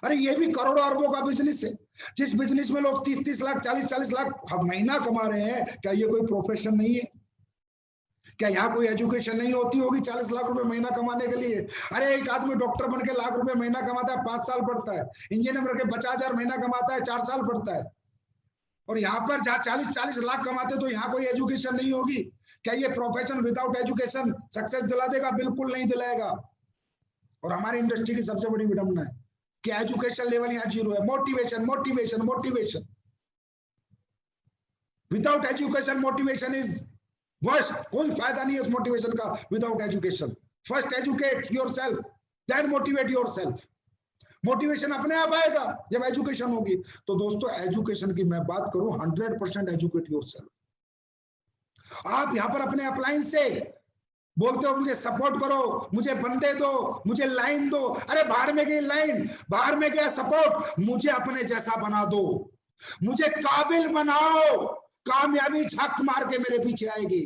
अरे ये भी करोड़ों अरबों का बिजनेस है, जिस बिजनेस में लोग 30-30 लाख 40-40 लाख महीना कमा रहे हैं, क्या ये कोई प्रोफेशन नहीं है? क्या यहाँ कोई एजुकेशन नहीं होती होगी 40 लाख रुपए महीना कमाने के लिए? अरे एक आदमी डॉक्टर बन के लाख रुपए महीना कमाता है, 5 साल पढ़ता है, इंजीनियर बन के 50,000 महीना कमाता है, 4 साल पढ़ता है। और यहाँ पर जहाँ 40-40 लाख कमाते तो यहाँ कोई एजुकेशन नहीं होगी। क्या ये प्रोफेशन विदाउट एजुकेशन सक्सेस दिला देगा? बिल्कुल नहीं दिलाएगा। और हमारी इंडस्ट्री की सबसे बड़ी विडंबना है कि एजुकेशन लेवल यहाँ 0 है। Motivation motivation motivation, without education motivation is worst. कोई फायदा नहीं है उस मोटिवेशन का without education. First educate yourself, then motivate yourself. Motivation अपने आप आएगा जब एजुकेशन होगी। तो दोस्तों एजुकेशन की मैं बात करूं, 100% एजुकेट योरसेल्फ। आप यहां पर अपने अपलाइन से बोलते हो मुझे सपोर्ट करो, मुझे बंदे दो, मुझे लाइन दो। अरे बाहर में गई लाइन, बाहर में गया सपोर्ट, मुझे अपने जैसा बना दो, मुझे काबिल बनाओ। कामयाबी झक मार के मेरे पीछे आएगी।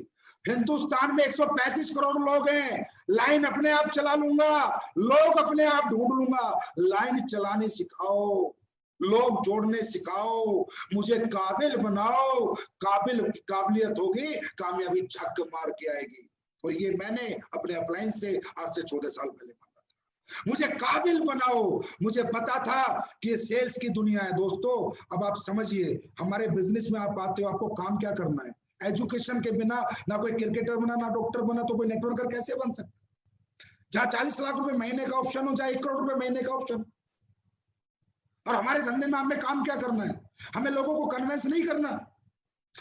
हिंदुस्तान में 135 करोड़ लोग हैं, लाइन अपने आप चला लूंगा, लोग अपने आप ढूंढ लूंगा। लाइन चलाने सिखाओ, लोग जोड़ने सिखाओ, मुझे काबिल बनाओ। काबिलियत होगी, कामयाबी झक मार के आएगी। और ये मैंने अपने अपलाइन से आज से 14 साल पहले मांगा था। मुझे काबिल बनाओ। मुझे पता था कि ये सेल्स की दुनिया है। दोस्तों अब आप समझिए, हमारे बिजनेस में आप आते हो, आपको काम क्या करना है? एजुकेशन के बिना ना कोई क्रिकेटर बना, ना डॉक्टर बना, तो कोई नेटवर्कर कैसे बन सकता? जहां 40 लाख रुपए महीने का ऑप्शन हो, जहां 1 करोड़ रुपए महीने का ऑप्शन। और हमारे धंधे में हमें काम क्या करना है? हमें लोगों को कन्विंस नहीं करना,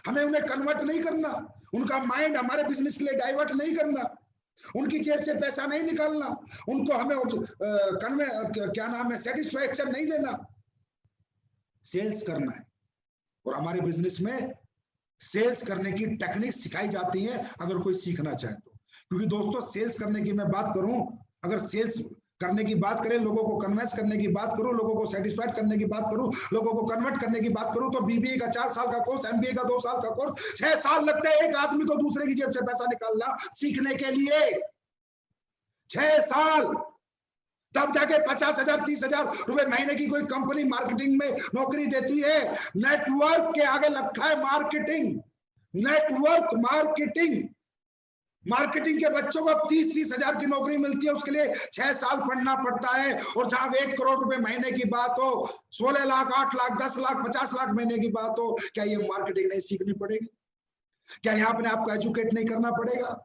हमें उन्हें कन्वर्ट नहीं करना, उनका माइंड हमारे बिजनेस के लिए डाइवर्ट नहीं करना, उनकी जेब से पैसा नहीं निकालना, उनको हमें क्या नाम है, सेटिस्फैक्शन नहीं देना। सेल्स करना है। और हमारे बिजनेस में सेल्स करने की टेक्निक सिखाई जाती है, अगर कोई सीखना चाहे तो। क्योंकि दोस्तों सेल्स करने की मैं बात करूं, अगर सेल्स करने की बात करें, लोगों को कन्विंस करने की बात करूं, लोगों को सेटिस्फाइड करने की बात करूं, लोगों को कन्वर्ट करने की बात करूं, तो बीबीए का 4 साल का कोर्स, एमबीए का 2 साल का कोर्स, 6 साल लगते हैं एक आदमी को दूसरे की जेब से पैसा निकालना सीखने के लिए। 6 साल, तब जाके 50,000 30,000 रुपए महीने की कोई कंपनी मार्केटिंग में नौकरी देती है। नेटवर्क के आगे रखा है मार्केटिंग, नेटवर्क मार्केटिंग। मार्केटिंग के बच्चों को 30-30 हजार की नौकरी मिलती है, उसके लिए 6 साल पढ़ना पड़ता है। और जहां 1 करोड़ रुपए महीने की बात हो, 16 लाख, 8 लाख, 10 लाख, 50 लाख महीने की बात हो, क्या ये मार्केटिंग नहीं सीखनी पड़ेगी? क्या यहाँ अपने आपको एजुकेट नहीं करना पड़ेगा?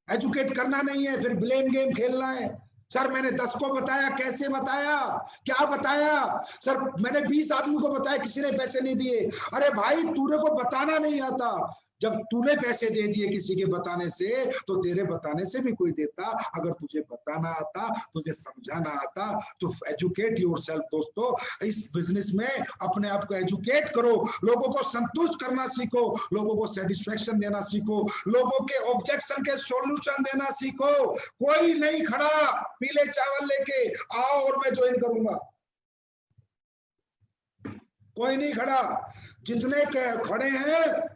एजुकेट करना नहीं है, फिर ब्लेम गेम खेलना है। सर मैंने 10 को बताया, कैसे बताया, क्या बताया? सर मैंने 20 आदमी को बताया, किसी ने पैसे नहीं दिए। अरे भाई तूने को बताना नहीं आता। जब तूने पैसे दे दिए किसी के बताने से, तो तेरे बताने से भी कोई देता। अगर तुझे बताना आता, तुझे समझाना आता, तो एजुकेट योरसेल्फ। दोस्तों इस बिजनेस में अपने आप को एजुकेट करो, लोगों को संतुष्ट करना सीखो, लोगों को सेटिस्फेक्शन देना सीखो, लोगों के ऑब्जेक्शन के सॉल्यूशन देना सीखो। कोई नहीं खड़ा पीले चावल लेके आओ और मैं ज्वाइन करूंगा, कोई नहीं खड़ा। जितने खड़े हैं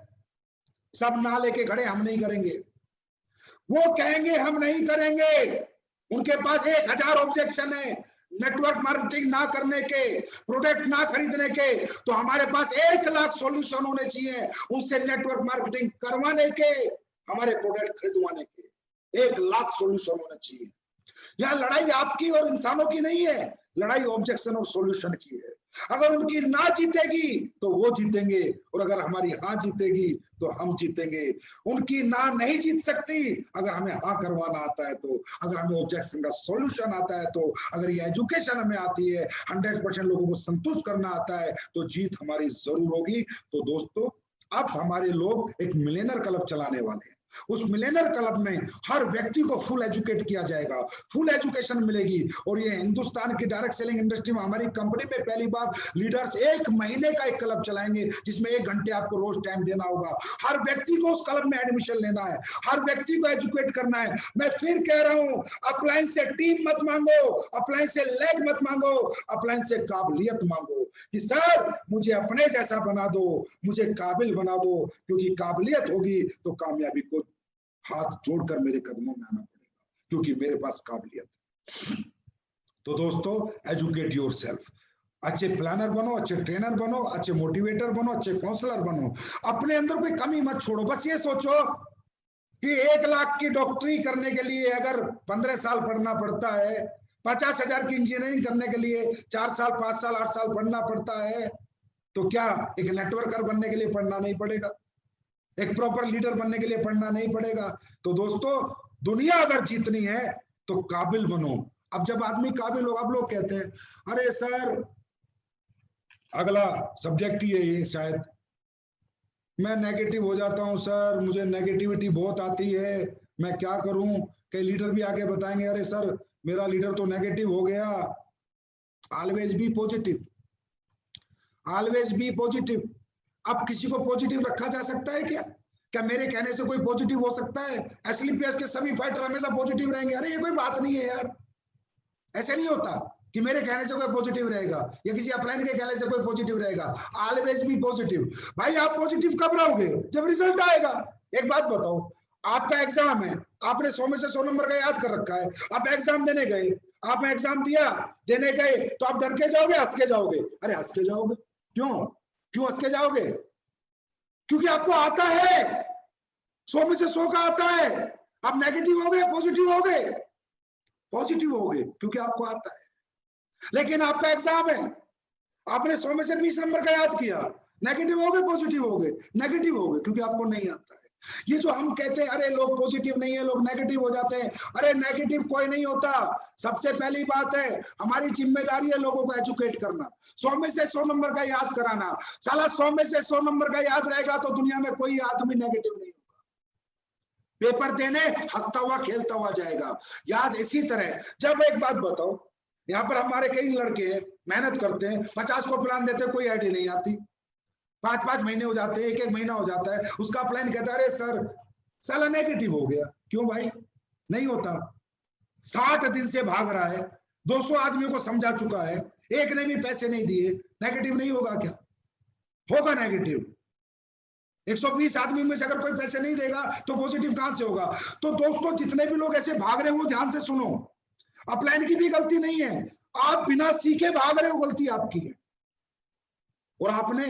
सब ना लेके खड़े, हम नहीं करेंगे। वो कहेंगे हम नहीं करेंगे, उनके पास 1000 ऑब्जेक्शन है नेटवर्क मार्केटिंग ना करने के, प्रोडक्ट ना खरीदने के। तो हमारे पास 1 लाख सॉल्यूशन होने चाहिए उनसे नेटवर्क मार्केटिंग करवाने के, हमारे प्रोडक्ट खरीदवाने के। 1 लाख सॉल्यूशन होने चाहिए। यहाँ लड़ाई आपकी और इंसानों की नहीं है, लड़ाई ऑब्जेक्शन और सॉल्यूशन की है। अगर उनकी ना जीतेगी तो वो जीतेंगे, और अगर हमारी हाँ जीतेगी तो हम जीतेंगे। उनकी ना नहीं जीत सकती अगर हमें हाँ करवाना आता है तो, अगर हमें ऑब्जेक्शन का सॉल्यूशन आता है तो, अगर ये एजुकेशन हमें आती है, 100% लोगों को संतुष्ट करना आता है, तो जीत हमारी जरूर होगी। तो दोस्तों अब हमारे लोग एक मिलियनर क्लब चलाने वाले हैं। उस मिलियनर क्लब में हर व्यक्ति को फुल एजुकेट किया जाएगा, फुल एजुकेशन मिलेगी। और ये हिंदुस्तान की डायरेक्ट सेलिंग इंडस्ट्री में हमारी कंपनी में पहली बार लीडर्स 1 महीने का एक क्लब चलाएंगे, जिसमें 1 घंटे आपको रोज टाइम देना होगा। हर व्यक्ति को उस क्लब में एडमिशन लेना है, हर व्यक्ति को एजुकेट करना है। मैं फिर कह रहा हूं, अपलाइन से टीम मत मांगो, अपलाइन से लेग मत मांगो, अपलाइन से काबिलियत मांगो कि सर मुझे अपने जैसा बना दो, मुझे काबिल बना दो। क्योंकि काबिलियत होगी तो कामयाबी को हाथ जोड़कर मेरे कदमों में आना पड़ेगा, क्योंकि मेरे पास काबिलियत है। तो दोस्तों एजुकेट योरसेल्फ, अच्छे प्लानर बनो, अच्छे ट्रेनर बनो, अच्छे मोटिवेटर बनो, अच्छे काउंसलर बनो। अपने अंदर कोई कमी मत छोड़ो। बस ये सोचो कि 1 लाख की डॉक्टरी करने के लिए अगर 15 साल पढ़ना पड़ता है, 50,000 की इंजीनियरिंग करने के लिए 4 साल, 5 साल, 8 साल पढ़ना पड़ता है, तो क्या एक नेटवर्कर बनने के लिए पढ़ना नहीं पड़ेगा? एक प्रॉपर लीडर बनने के लिए पढ़ना नहीं पड़ेगा? तो दोस्तों दुनिया अगर जीतनी है तो काबिल बनो। अब जब आदमी काबिल हो, अब लोग कहते हैं अरे सर अगला सब्जेक्ट ही है ये, शायद मैं नेगेटिव हो जाता हूं सर, मुझे नेगेटिविटी बहुत आती है, मैं क्या करूं? कई लीडर भी आके बताएंगे अरे सर मेरा लीडर तो नेगेटिव हो गया। Always be positive, always be positive. अब किसी को पॉजिटिव रखा जा सकता है क्या? क्या मेरे कहने से कोई पॉजिटिव हो सकता है? एसलीपीएस के सभी फाइटर हमेशा पॉजिटिव रहेंगे? अरे ये कोई बात नहीं है यार, ऐसे नहीं होता कि मेरे कहने से कोई पॉजिटिव रहेगा या किसी अपलाइन के कहने से कोई पॉजिटिव रहेगा। Always be positive. भाई आप पॉजिटिव कब रहोगे? जब रिजल्ट आएगा। एक बात बताओ, आपका एग्जाम है, आपने 100 में से 100 नंबर का याद कर रखा है, आप एग्जाम देने गए, आपने एग्जाम दिया, देने गए, तो आप डर के जाओगे, हंस के जाओगे? अरे हंस के जाओगे। क्यों क्यों हंस के जाओगे? क्योंकि आपको आता है, 100 में से 100 का आता है। आप नेगेटिव हो गए, पॉजिटिव हो गए? पॉजिटिव हो गए क्योंकि आपको आता है। लेकिन आपका एग्जाम है, आपने 100 में से 20 नंबर का याद किया, नेगेटिव हो गए, पॉजिटिव हो गए? नेगेटिव हो गए क्योंकि आपको नहीं आता है। ये जो हम कहते हैं अरे लोग पॉजिटिव नहीं है, लोग नेगेटिव हो जाते हैं, अरे नेगेटिव कोई नहीं होता। सबसे पहली बात है, हमारी जिम्मेदारी है लोगों को एजुकेट करना, 100 में से 100 नंबर का याद कराना। साला 100 में से 100 नंबर का याद रहेगा तो दुनिया में कोई आदमी नेगेटिव नहीं होगा। पेपर देने हंसता हुआ खेलता हुआ जाएगा। याद इसी तरह, जब एक बात बताओ, यहाँ पर हमारे कई लड़के मेहनत करते हैं, 50 को प्लान देते, कोई आईडी नहीं आती, 5-5 महीने हो जाते हैं, 1-1 महीना हो जाता है, उसका प्लान कहता है अरे सर साला नेगेटिव हो गया। क्यों भाई? नहीं होता। 60 दिन से भाग रहा है, 200 आदमियों को समझा चुका है, एक ने भी पैसे नहीं दिए, नेगेटिव नहीं होगा क्या? होगा नेगेटिव। 120 आदमी में से अगर कोई पैसे नहीं देगा तो पॉजिटिव कहां से होगा? तो दोस्तों जितने भी लोग ऐसे भाग रहे हैं वो ध्यान से सुनो, अपलाइन की भी गलती नहीं है, आप बिना सीखे भाग रहे हो, गलती आपकी है। और आपने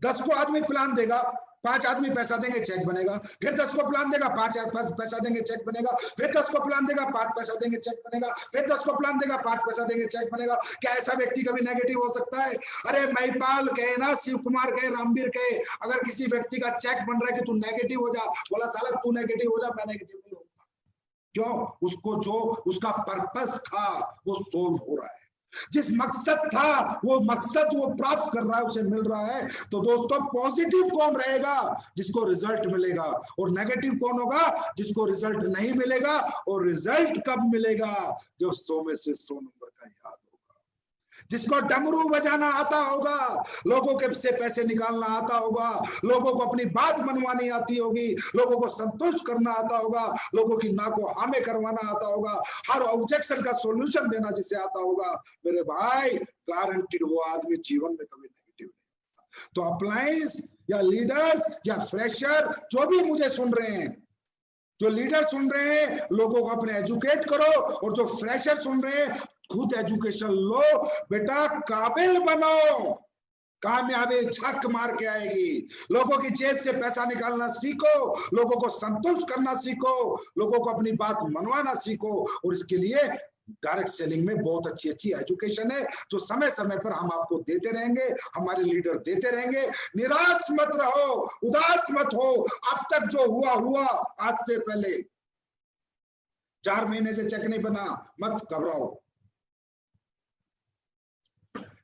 10 को आदमी प्लान देगा, 5 आदमी पैसा देंगे चेक बनेगा, फिर 10 को प्लान देगा, 5 पैसा देंगे चेक बनेगा, फिर 10 को प्लान देगा, 5 पैसा देंगे चेक बनेगा, फिर 10 को प्लान देगा, 5 पैसा देंगे चेक बनेगा। क्या ऐसा व्यक्ति कभी नेगेटिव हो सकता है? अरे महिपाल कहे ना, शिव कुमार कहे, रामवीर कहे, अगर किसी व्यक्ति का चेक बन रहा है कि तू नेगेटिव हो जा, बोला साला तू नेगेटिव हो जा, मैं नेगेटिव नहीं होऊंगा। क्यों? उसको जो उसका पर्पस था वो सोल्व हो रहा है, जिस मकसद था वो मकसद वो प्राप्त कर रहा है, उसे मिल रहा है। तो दोस्तों पॉजिटिव कौन रहेगा? जिसको रिजल्ट मिलेगा। और नेगेटिव कौन होगा? जिसको रिजल्ट नहीं मिलेगा। और रिजल्ट कब मिलेगा? जब 100 में से 100 नंबर का याद होगा, जिसको डमरू बजाना आता होगा, लोगों के से पैसे निकालना आता होगा, लोगों को अपनी बात मनवानी आती होगी, लोगों को संतुष्ट करना आता होगा, लोगों की ना को हामे करवाना आता होगा, हर ऑब्जेक्शन का सॉल्यूशन देना जिसे आता होगा, मेरे भाई गारंटीड वो आदमी जीवन में कभी नेगेटिव नहीं होगा। तो अप्लायंस या लीडर्स या फ्रेशर जो भी मुझे सुन रहे हैं, जो लीडर सुन रहे हैं, लोगों को अपने एजुकेट करो, और जो फ्रेशर सुन रहे हैं खुद एजुकेशन लो। बेटा काबिल बनो, कामयाबी छक मार के आएगी। लोगों की जेब से पैसा निकालना सीखो, लोगों को संतुष्ट करना सीखो, लोगों को अपनी बात मनवाना सीखो। और इसके लिए डायरेक्ट सेलिंग में बहुत अच्छी अच्छी एजुकेशन है, जो समय समय पर हम आपको देते रहेंगे, हमारे लीडर देते रहेंगे। निराश मत रहो, उदास मत हो। अब तक जो हुआ हुआ, आज से पहले 4 महीने से चेक नहीं बना, मत घबराओ।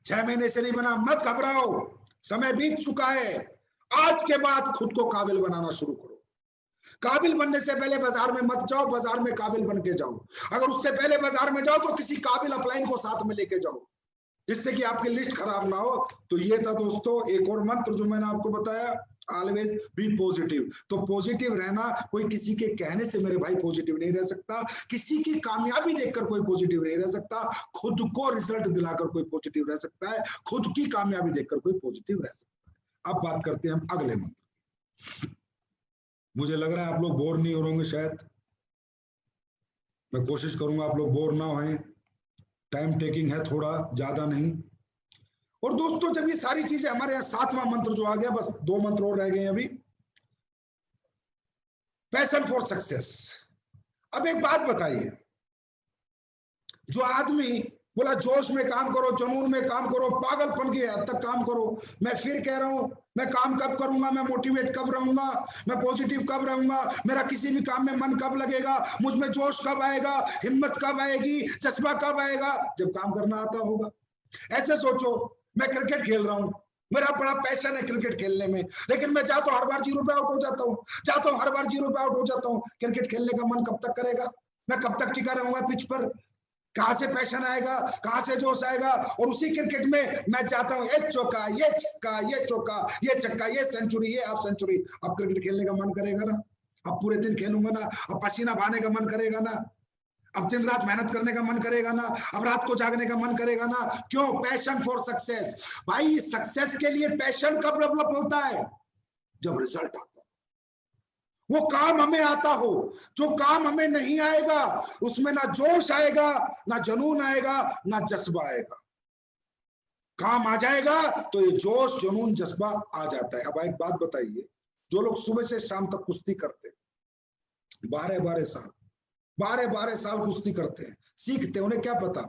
6 महीने से नहीं बना, मत घबराओ, समय बीत चुका है। आज के बाद खुद को काबिल बनाना शुरू करो। काबिल बनने से पहले बाजार में मत जाओ, बाजार में काबिल बन के जाओ। अगर उससे पहले बाजार में जाओ तो किसी काबिल अपलाइन को साथ में लेके जाओ, जिससे कि आपकी लिस्ट खराब ना हो। तो ये था दोस्तों एक और मंत्र जो मैंने आपको बताया, ऑलवेज बी पॉजिटिव। तो पॉजिटिव रहना, कोई किसी के कहने से मेरे भाई पॉजिटिव नहीं रह सकता, किसी की कामयाबी देखकर कोई पॉजिटिव नहीं रह सकता, खुद को रिजल्ट दिलाकर कोई पॉजिटिव रह सकता है, खुद की कामयाबी देखकर कोई पॉजिटिव रह सकता है। अब बात करते हैं हम अगले मंत्र। मुझे लग रहा है आप लोग बोर नहीं हो रहे होंगे, शायद मैं कोशिश करूंगा आप लोग बोर ना हों। टाइम टेकिंग है थोड़ा, ज्यादा नहीं। और दोस्तों जब ये सारी चीजें हमारे यहाँ 7वां मंत्र जो आ गया, बस 2 मंत्र और रह गए अभी। Passion for success. अब एक बात बताइए, जो आदमी बोला जोश में काम करो, जुनून में काम करो, पागलपन की हद तक काम करो, मैं फिर कह रहा हूं, मैं काम कब करूंगा, मैं मोटिवेट कब रहूंगा, मैं पॉजिटिव कब रहूंगा, मेरा किसी भी काम में मन कब लगेगा, मुझ में जोश कब आएगा, हिम्मत कब आएगी, जज्बा कब आएगा? जब काम करना आता होगा। ऐसे सोचो, मैं क्रिकेट खेल रहा हूं, मेरा बड़ा पैशन है क्रिकेट खेलने में, लेकिन मैं चाहता हूं हर बार 0 पे आउट हो जाता हूं, चाहता हूं हर बार 0 पे आउट हो जाता हूं। क्रिकेट खेलने का मन कब तक करेगा? मैं कब तक टिका रहूंगा पिच पर? कहां से पैशन आएगा, कहां से जोश आएगा? और उसी क्रिकेट में मैं चाहता हूं एक चौका, ये छक्का, ये चौका, ये छक्का, ये सेंचुरी, ये हाफ सेंचुरी। अब क्रिकेट खेलने का मन करेगा ना? अब पूरे दिन खेलूंगा ना? अब पसीना बहाने का मन करेगा ना? अब दिन रात मेहनत करने का मन करेगा ना? अब रात को जागने का मन करेगा ना? क्यों? Passion for success. भाई सक्सेस के लिए पैशन कब डेवलप होता है? जब रिजल्ट आता है, वो काम हमें आता हो। जो काम हमें नहीं आएगा उसमें ना जोश आएगा, ना जुनून आएगा, ना जज्बा आएगा। काम आ जाएगा तो ये जोश, जुनून, जज्बा आ जाता है। अब एक बात बताइए, जो लोग सुबह से शाम तक कुश्ती करते, 12-12 साल 12-12 साल कुश्ती करते हैं, सीखते, उन्हें क्या पता,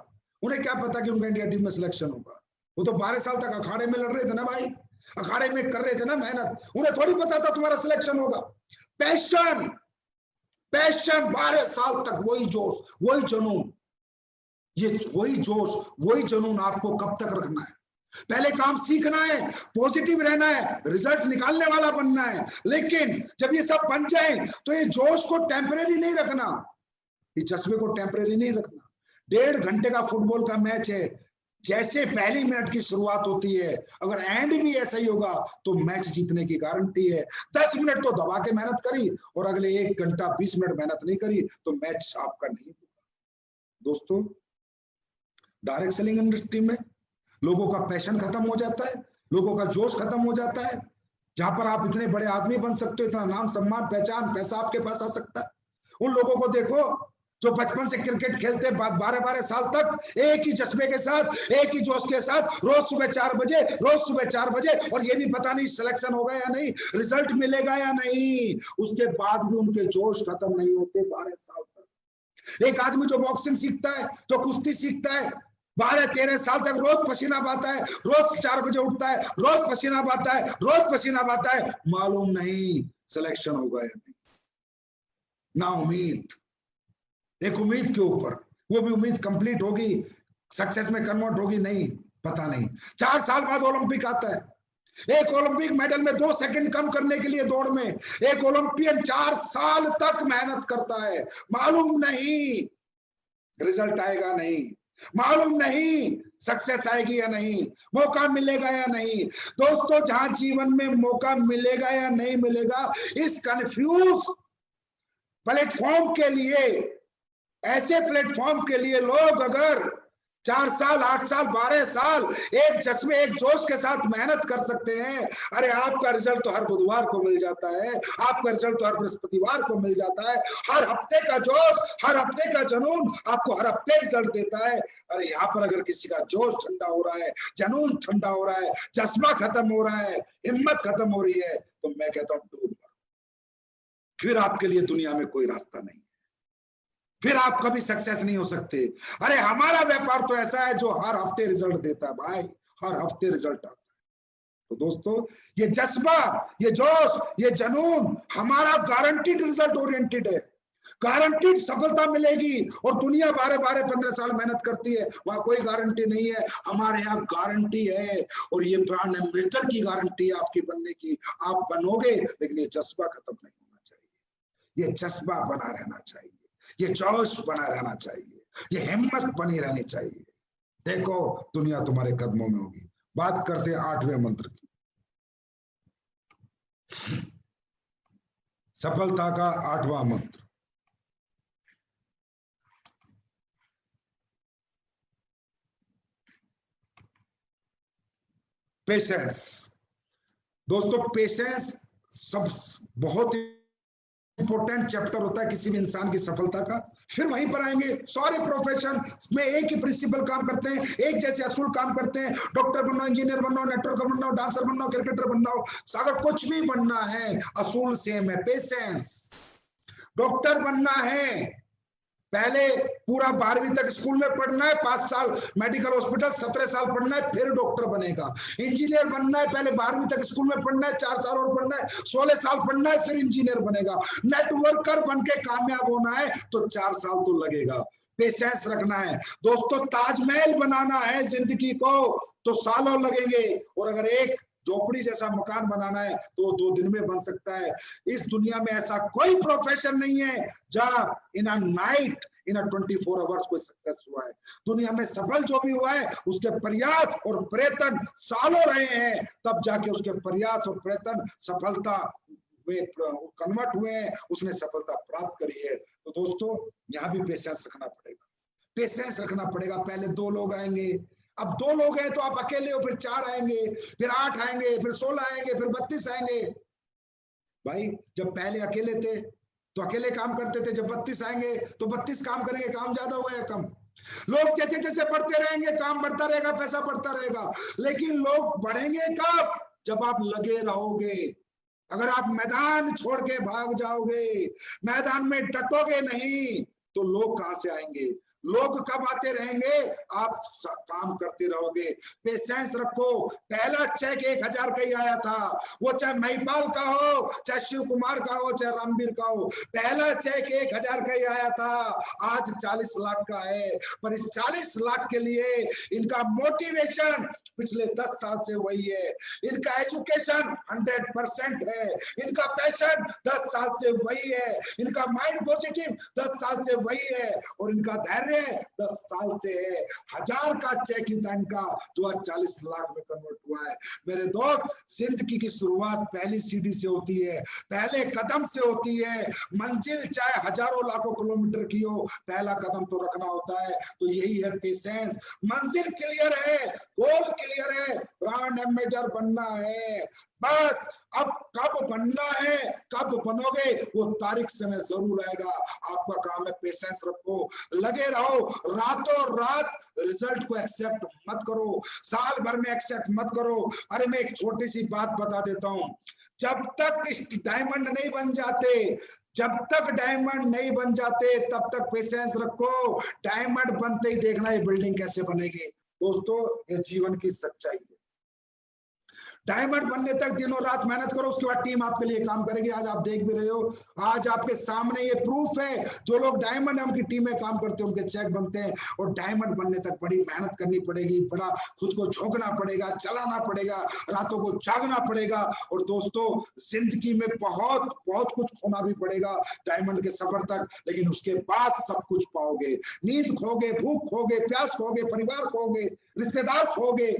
उन्हें क्या पता कि उनका इंडिया टीम में सिलेक्शन होगा? वो तो 12 साल तक अखाड़े में लड़ रहे थे ना भाई, अखाड़े में कर रहे थे ना मेहनत। उन्हें थोड़ी पता था तुम्हारा सिलेक्शन होगा। पैशन, पैशन, 12 साल तक वही जोश, वही जुनून, ये वही जोश, वही जुनून आपको कब तक रखना है? पहले काम सीखना है, पॉजिटिव रहना है, रिजल्ट निकालने वाला बनना है। लेकिन जब ये सब बन जाए तो ये जोश को टेम्परेरी नहीं रखना, इस जज्बे को टेम्परेरी नहीं रखना। 1.5 घंटे का फुटबॉल का मैच है, जैसे पहली मिनट की शुरुआत होती है, अगर एंड भी ऐसा ही होगा तो मैच जीतने की गारंटी है। 10 मिनट तो दबा के मेहनत करी और अगले 1 घंटा 20 मिनट मेहनत नहीं करी तो मैच आपका नहीं होगा। दोस्तों डायरेक्ट सेलिंग इंडस्ट्री में लोगों का पैशन खत्म हो जाता है, लोगों का जोश खत्म हो जाता है। जहां पर आप इतने बड़े आदमी बन सकते हो, इतना नाम, सम्मान, पहचान, पैसा आपके पास आ सकता है, उन लोगों को देखो जो बचपन से क्रिकेट खेलते 12-12 साल तक एक ही जज्बे के साथ, एक ही जोश के साथ, रोज सुबह 4 बजे, रोज सुबह 4 बजे, और ये भी पता नहीं सिलेक्शन होगा या नहीं, रिजल्ट मिलेगा या नहीं, उसके बाद भी उनके जोश खत्म नहीं होते 12 साल तक। एक आदमी जो बॉक्सिंग सीखता है, जो कुश्ती सीखता है, 12-13 साल तक रोज पसीना बहाता है, रोज 4 बजे उठता है, रोज पसीना बहाता है, रोज पसीना बहाता है, मालूम नहीं सिलेक्शन होगा या नहीं, ना उम्मीद, एक उम्मीद के ऊपर, वो भी उम्मीद कंप्लीट होगी, सक्सेस में कन्वर्ट होगी नहीं, पता नहीं। 4 साल बाद ओलंपिक आता है, एक ओलंपिक मेडल में 2 सेकंड कम करने के लिए दौड़ में एक ओलंपियन 4 साल तक मेहनत करता है, मालूम नहीं रिजल्ट आएगा नहीं, मालूम नहीं सक्सेस आएगी या नहीं, मौका मिलेगा या नहीं। दोस्तों, जहां जीवन में मौका मिलेगा या नहीं मिलेगा, इस कंफ्यूज प्लेटफॉर्म के लिए, ऐसे प्लेटफॉर्म के लिए लोग अगर 4 साल, 8 साल, 12 साल एक जज्बे, एक जोश के साथ मेहनत कर सकते हैं, अरे आपका रिजल्ट तो हर बुधवार को मिल जाता है, आपका रिजल्ट तो हर बृहस्पतिवार को मिल जाता है। हर हफ्ते का जोश, हर हफ्ते का जुनून आपको हर हफ्ते रिजल्ट देता है। अरे यहाँ पर अगर किसी का जोश ठंडा हो रहा है, जुनून ठंडा हो रहा है, जज्बा खत्म हो रहा है, हिम्मत खत्म हो रही है, तो मैं कहता हूँ डूब मरो, फिर आपके लिए दुनिया में कोई रास्ता नहीं, फिर आप कभी सक्सेस नहीं हो सकते। अरे हमारा व्यापार तो ऐसा है जो हर हफ्ते रिजल्ट देता है भाई, हर हफ्ते रिजल्ट आता है। तो दोस्तों, ये जज्बा, ये जोश, ये जुनून हमारा गारंटीड रिजल्ट ओरिएंटेड है, गारंटीड सफलता मिलेगी। और दुनिया 12-12-15 साल मेहनत करती है, वहां कोई गारंटी नहीं है, हमारे यहाँ गारंटी है। और ये ब्रांड एम्बेसडर की गारंटी है आपकी बनने की, आप बनोगे, लेकिन ये जज्बा खत्म नहीं होना चाहिए, ये जज्बा बना रहना चाहिए, ये जोश बना रहना चाहिए, ये हिम्मत बनी रहनी चाहिए। देखो दुनिया तुम्हारे कदमों में होगी। बात करते हैं 8वें मंत्र की, सफलता का 8वां मंत्र, पेशेंस। दोस्तों, पेशेंस सब बहुत इंपॉर्टेंट चैप्टर होता है किसी भी इंसान की सफलता का। फिर वहीं पर आएंगे, सारे प्रोफेशन में एक ही प्रिंसिपल काम करते हैं, एक जैसे असूल काम करते हैं। डॉक्टर बनना, इंजीनियर बनना, नेटवर्कर बनना, डांसर बनना, क्रिकेटर बनना, अगर कुछ भी बनना है, असूल सेम है, पेशेंस। डॉक्टर बनना है, पहले पूरा 12वीं तक स्कूल में पढ़ना है, 5 साल मेडिकल हॉस्पिटल, 17 साल पढ़ना है, फिर डॉक्टर बनेगा। इंजीनियर बनना है, पहले 12वीं तक स्कूल में पढ़ना है, 4 साल और पढ़ना है, 16 साल पढ़ना है, फिर इंजीनियर बनेगा। नेटवर्कर बन के कामयाब होना है तो 4 साल तो लगेगा। पेशेंस रखना है दोस्तों। ताजमहल बनाना है जिंदगी को तो सालों लगेंगे, और अगर एक झोपड़ी जैसा मकान बनाना है तो 2 दिन में बन सकता है। इस दुनिया में ऐसा कोई प्रोफेशन नहीं है जहां in a night, in a 24 hours कोई सक्सेस हुआ है। दुनिया में सफल जो भी हुआ है, उसके प्रयास और प्रयत्न सालों रहे हैं, तब जाके उसके प्रयास और प्रयत्न सफलता में कन्वर्ट हुए हैं, उसने सफलता प्राप्त करी है। तो दोस्तों, यहाँ भी पेशेंस रखना पड़ेगा, पेशेंस रखना पड़ेगा। पहले 2 लोग आएंगे, अब 2 लोग हैं तो आप अकेले हो, फिर 4 आएंगे, फिर 8 आएंगे, फिर 16 आएंगे, फिर 32 आएंगे। भाई जब पहले अकेले थे तो अकेले काम करते थे, जब 32 आएंगे तो 32 काम करेंगे। काम ज्यादा हुआ या कम? लोग जैसे जैसे बढ़ते रहेंगे, काम बढ़ता रहेगा, पैसा बढ़ता रहेगा, लेकिन लोग बढ़ेंगे कब? जब आप लगे रहोगे। अगर आप मैदान छोड़ के भाग जाओगे, मैदान में डटोगे नहीं, तो लोग कहां से आएंगे? लोग कब आते रहेंगे? आप काम करते रहोगे। पेशेंस रखो। पहला चेक 1000 का ही आया था, वो चाहे महिपाल का हो, चाहे शिव कुमार का हो, चाहे रामवीर का हो, पहला चेक 1000 का ही आया था। आज 40 लाख का है, पर इस 40 लाख के लिए इनका मोटिवेशन पिछले 10 साल से वही है, इनका एजुकेशन 100% है, इनका पैशन 10 साल से वही है, इनका माइंड पॉजिटिव 10 साल से वही है, और इनका धैर्य 10 साल से है। 1000 का चेक ही था इनका, जो आज 40 लाख में कन्वर्ट हुआ है। मेरे दोस्त, जिंदगी की शुरुआत पहली सीढ़ी से होती है, पहले कदम से होती है। मंजिल चाहे हजारों लाखों किलोमीटर की हो, पहला कदम तो रखना होता है। तो यही है पेशेंस। मंजिल क्लियर है, गोल क्लियर है, ब्रांड एम्बेसडर बनना है, बस अब कब बनना है, कब बनोगे, वो तारीख समय जरूर आएगा। आपका काम है पेशेंस रखो, लगे रहो, रातों रात रिजल्ट को एक्सेप्ट मत करो, साल भर में एक्सेप्ट मत करो। अरे मैं एक छोटी सी बात बता देता हूं, जब तक डायमंड नहीं बन जाते, जब तक डायमंड नहीं बन जाते तब तक पेशेंस रखो। डायमंड बनते ही देखना ये बिल्डिंग कैसे बनेगी। दोस्तों ये जीवन की सच्चाई है। डायमंड बनने तक दिनों रात मेहनत करो, उसके बाद टीम आपके लिए काम करेगी। आज आप देख भी रहे हो, आज आपके सामने ये प्रूफ है, जो लोग डायमंड है उनकी टीम में काम करते हैं, उनके चेक बनते हैं। और डायमंड बनने तक बड़ी मेहनत करनी पड़ेगी, बड़ा खुद को झोंकना पड़ेगा, चलाना पड़ेगा, रातों को जागना पड़ेगा। और दोस्तों जिंदगी में बहुत बहुत कुछ खोना भी पड़ेगा डायमंड के सफर तक, लेकिन उसके बाद सब कुछ पाओगे। नींद खोगे, भूख खोगे, प्यास खोगे, परिवार खोगे, रिश्तेदार खोगे,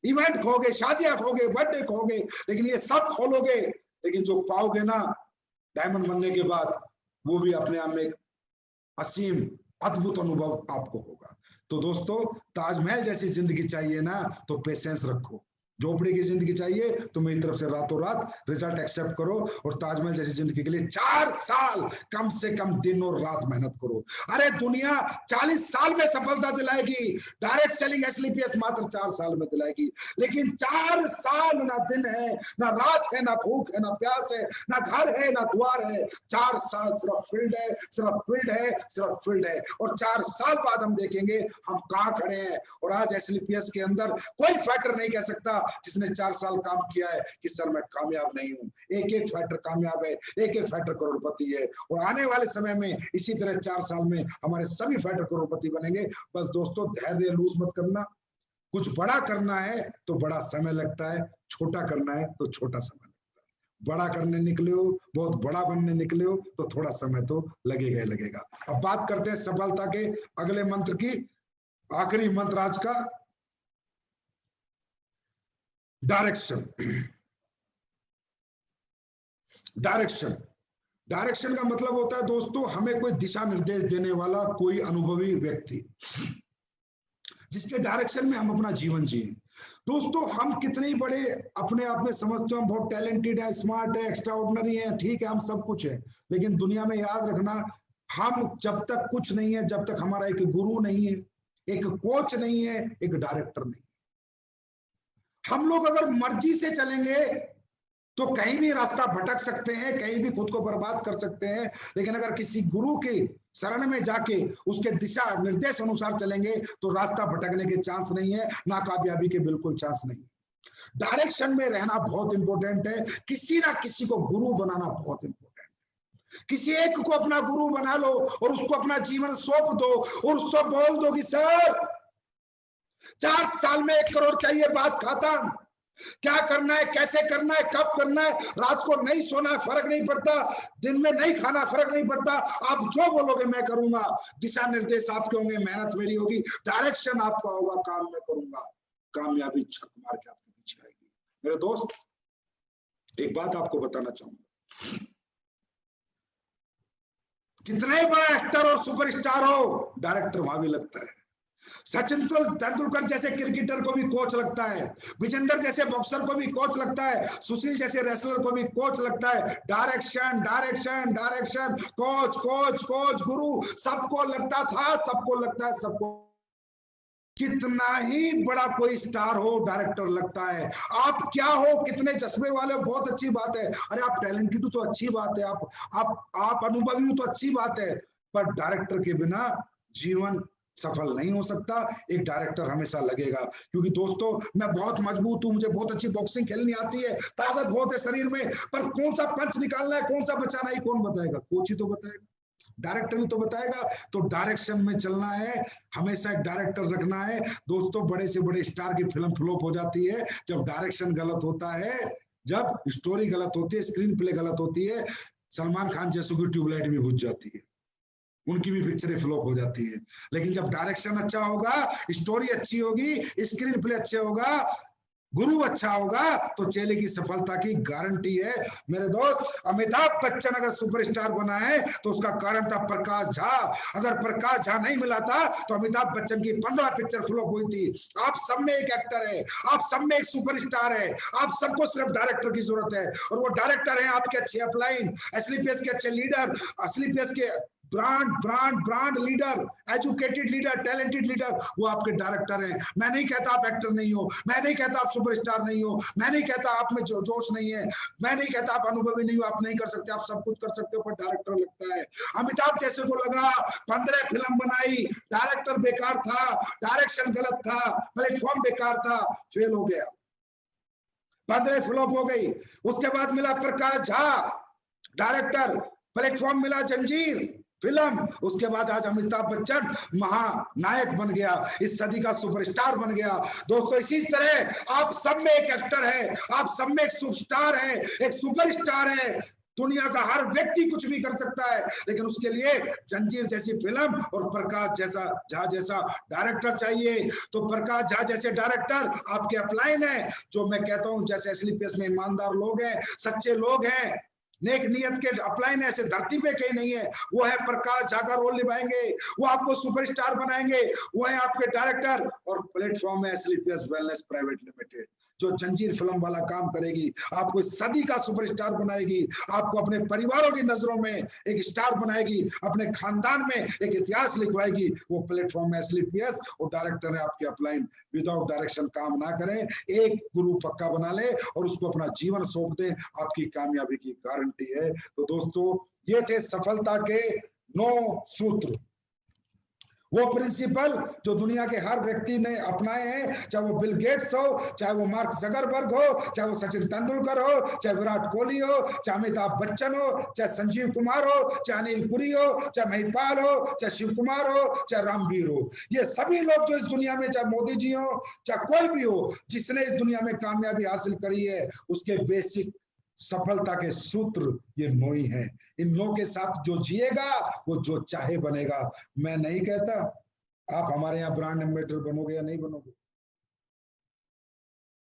इवेंट खोगे, शादियां खोगे, बर्थडे खोगे, लेकिन ये सब खोलोगे। लेकिन जो पाओगे ना डायमंड बनने के बाद, वो भी अपने आप में एक असीम अद्भुत अनुभव आपको होगा। तो दोस्तों ताजमहल जैसी जिंदगी चाहिए ना तो पेशेंस रखो। झोपड़ी की जिंदगी चाहिए तो मेरी तरफ से रातों रात रिजल्ट एक्सेप्ट करो। और ताजमहल जैसी जिंदगी के लिए 4 साल कम से कम दिन और रात मेहनत करो। अरे दुनिया 40 साल में सफलता दिलाएगी, डायरेक्ट सेलिंग एसएलपीएस मात्र 4 साल में दिलाएगी। लेकिन 4 साल ना दिन है, ना रात है, ना भूख है, ना प्यास है, ना घर है, ना द्वार है। 4 साल सिर्फ फील्ड है, सिर्फ फील्ड है, सिर्फ फील्ड है। और 4 साल बाद हम देखेंगे हम कहाँ खड़े हैं। और आज एसएलपीएस के अंदर कोई फैक्टर नहीं कह सकता जिसने 4 साल काम किया है कि सर मैं कामयाब नहीं हूं। एक एक फैक्टर कामयाब है, एक एक फैक्टर करोड़पति है। और आने वाले समय में इसी तरह 4 साल में हमारे सभी फैक्टर करोड़पति बनेंगे। बस दोस्तों धैर्य लूज मत करना। कुछ बड़ा करना है तो बड़ा समय लगता है, छोटा करना है तो छोटा समय लगता है। बड़ा करने निकले हो, बहुत बड़ा बनने निकले हो तो थोड़ा समय तो लगेगा ही लगेगा। अब बात करते हैं सफलता के अगले मंत्र की। आखिरी मंत्र आज का, डायरेक्शन। डायरेक्शन डायरेक्शन का मतलब होता है दोस्तों हमें कोई दिशा निर्देश देने वाला कोई अनुभवी व्यक्ति, जिसके डायरेक्शन में हम अपना जीवन जिए। दोस्तों हम कितने बड़े अपने आप में समझते हो, हम बहुत टैलेंटेड है, स्मार्ट है, एक्स्ट्राऑर्डिनरी है, ठीक है हम सब कुछ है। लेकिन दुनिया में याद रखना, हम जब तक कुछ नहीं है, जब तक हमारा एक गुरु नहीं है, एक कोच नहीं है, एक डायरेक्टर नहीं। हम लोग अगर मर्जी से चलेंगे तो कहीं भी रास्ता भटक सकते हैं, कहीं भी खुद को बर्बाद कर सकते हैं। लेकिन अगर किसी गुरु के शरण में जाके उसके दिशा निर्देश अनुसार चलेंगे तो रास्ता भटकने के चांस नहीं है, नाकामयाबी के बिल्कुल चांस नहीं। डायरेक्शन में रहना बहुत इंपॉर्टेंट है। किसी ना किसी को गुरु बनाना बहुत इंपॉर्टेंट है। किसी एक को अपना गुरु बना लो और उसको अपना जीवन सौंप दो और उसको बोल दो कि सर 4 साल में 1 करोड़ चाहिए, बात खत्म। क्या करना है, कैसे करना है, कब करना है, रात को नहीं सोना फर्क नहीं पड़ता, दिन में नहीं खाना फर्क नहीं पड़ता, आप जो बोलोगे मैं करूंगा। दिशा निर्देश आपके होंगे, मेहनत मेरी होगी, डायरेक्शन आपका होगा, काम मैं करूंगा, कामयाबी छक मार के आपके पीछे आएगी। मेरे दोस्त एक बात आपको बताना चाहूंगा, कितने बड़ा एक्टर और सुपरस्टार हो, डायरेक्टर वहां भी लगता है। सचिन तेंदुलकर जैसे क्रिकेटर को भी कोच लगता है, विजेंद्र जैसे बॉक्सर को भी कोच लगता है, सुशील जैसे रेसलर को भी कोच लगता है। Direction direction direction, coach coach coach, गुरु सबको लगता था, सबको लगता है, सबको। कितना ही बड़ा कोई स्टार हो, डायरेक्टर लगता है। आप क्या हो, कितने जज्बे वाले हो, बहुत अच्छी बात है। अरे आप टैलेंटेड हो तो अच्छी बात है, आप अनुभवी हो तो अच्छी बात है, पर डायरेक्टर के बिना जीवन सफल नहीं हो सकता। एक डायरेक्टर हमेशा लगेगा। क्योंकि दोस्तों मैं बहुत मजबूत हूं, मुझे बहुत अच्छी बॉक्सिंग खेलनी आती है, ताकत बहुत है शरीर में, पर कौन सा पंच निकालना है, कौन सा बचाना है, कौन बताएगा? कोच ही तो बताएगा, डायरेक्टर ही तो बताएगा। तो डायरेक्शन में चलना है, हमेशा एक डायरेक्टर रखना है। दोस्तों बड़े से बड़े स्टार की फिल्म फ्लॉप हो जाती है जब डायरेक्शन गलत होता है, जब स्टोरी गलत होती है, स्क्रीन प्ले गलत होती है। सलमान खान जैसों की ट्यूबलाइट भी बुझ जाती है, उनकी भी पिक्चरें फ्लॉप हो जाती है। लेकिन जब डायरेक्शन अच्छा होगा, स्टोरी अच्छी होगी, स्क्रीन प्ले अच्छा होगा, गुरु अच्छा होगा तो चेले की सफलता की गारंटी है। मेरे दोस्त, अमिताभ बच्चन अगर सुपरस्टार बना है तो उसका कारण था प्रकाश झा। अगर प्रकाश झा नहीं मिला था तो अमिताभ बच्चन की 15 पिक्चर फ्लॉप हुई थी। आप सब में एक एक्टर है, आप सब में एक सुपरस्टार है, आप सबको सिर्फ डायरेक्टर की जरूरत है, और वो डायरेक्टर है आपके अच्छे अपलाइन, एसलीपीएस के अच्छे लीडर, एसलीपीएस के brand brand brand leader, educated leader, talented leader, वो आपके डायरेक्टर हैं। मैं नहीं कहता आप एक्टर नहीं हो, मैं नहीं कहता आप सुपरस्टार नहीं हो, मैं नहीं कहता आप में जोश नहीं है, मैं नहीं कहता आप अनुभवी नहीं हो, आप नहीं कर सकते, आप सब कुछ कर सकते हो, पर डायरेक्टर लगता है। अमिताभ जैसे को लगा 15 फिल्म बनाई, डायरेक्टर बेकार था, डायरेक्शन गलत था, प्लेटफॉर्म बेकार था, फेल हो गया, 15 फ्लॉप हो गई। उसके बाद मिला प्रकाश झा डायरेक्टर, प्लेटफॉर्म मिला जंजीर फिल्म, उसके बाद आज अमिताभ बच्चन महानायक बन गया, इस सदी का सुपरस्टार बन गया। दोस्तों इसी तरह आप सब में एक एक्टर है, आप सब में एक सुपरस्टार है, एक सुपरस्टार है। दुनिया का हर व्यक्ति कुछ भी कर सकता है, लेकिन उसके लिए जंजीर जैसी फिल्म और प्रकाश जैसा झा जैसा डायरेक्टर चाहिए। तो प्रकाश झा जैसे डायरेक्टर आपके अपलाइन है, जो मैं कहता हूं जैसे एसलीपीएस में ईमानदार लोग हैं, सच्चे लोग हैं, नेक नियत के अपलाइन ऐसे धरती पे कहीं नहीं है, वो है प्रकाश झा का रोल निभाएंगे, वो आपको सुपरस्टार बनाएंगे, वो है आपके डायरेक्टर। और प्लेटफॉर्म है एसलीपीएस वेलनेस प्राइवेट लिमिटेड, जो जंजीर फिल्म वाला काम करेगी, आपको इस सदी का सुपरस्टार बनाएगी, आपको अपने परिवारों की नजरों में एक स्टार बनाएगी, अपने खानदान में एक इतिहास लिखवाएगी। वो प्लेटफॉर्म है एसलीपीएस, और डायरेक्टर है आपके अपलाइन। विदाउट डायरेक्शन काम ना करें, एक गुरु पक्का बना ले और उसको अपना जीवन सौंप दें, आपकी कामयाबी की गारंटी है। तो दोस्तों ये थे सफलता के 9 सूत्र, वो प्रिंसिपल जो दुनिया के हर व्यक्ति ने अपनाए हैं, चाहे वो बिल गेट्स हो, चाहे वो मार्क जकरबर्ग हो, चाहे वो सचिन तेंदुलकर हो, चाहे विराट कोहली हो, चाहे अमिताभ बच्चन हो, चाहे संजीव कुमार हो, चाहे अनिल पुरी हो, चाहे महिपाल हो, चाहे शिव कुमार हो, चाहे रामवीर हो। ये सभी लोग जो इस दुनिया में, चाहे मोदी जी हो, चाहे कोई भी हो, जिसने इस दुनिया में कामयाबी हासिल करी है, उसके बेसिक सफलता के सूत्र ये 9 ही हैं। इन 9 के साथ जो जिएगा वो जो चाहे बनेगा। मैं नहीं कहता आप हमारे यहाँ ब्रांड एम्बेसडर बनोगे या नहीं बनोगे,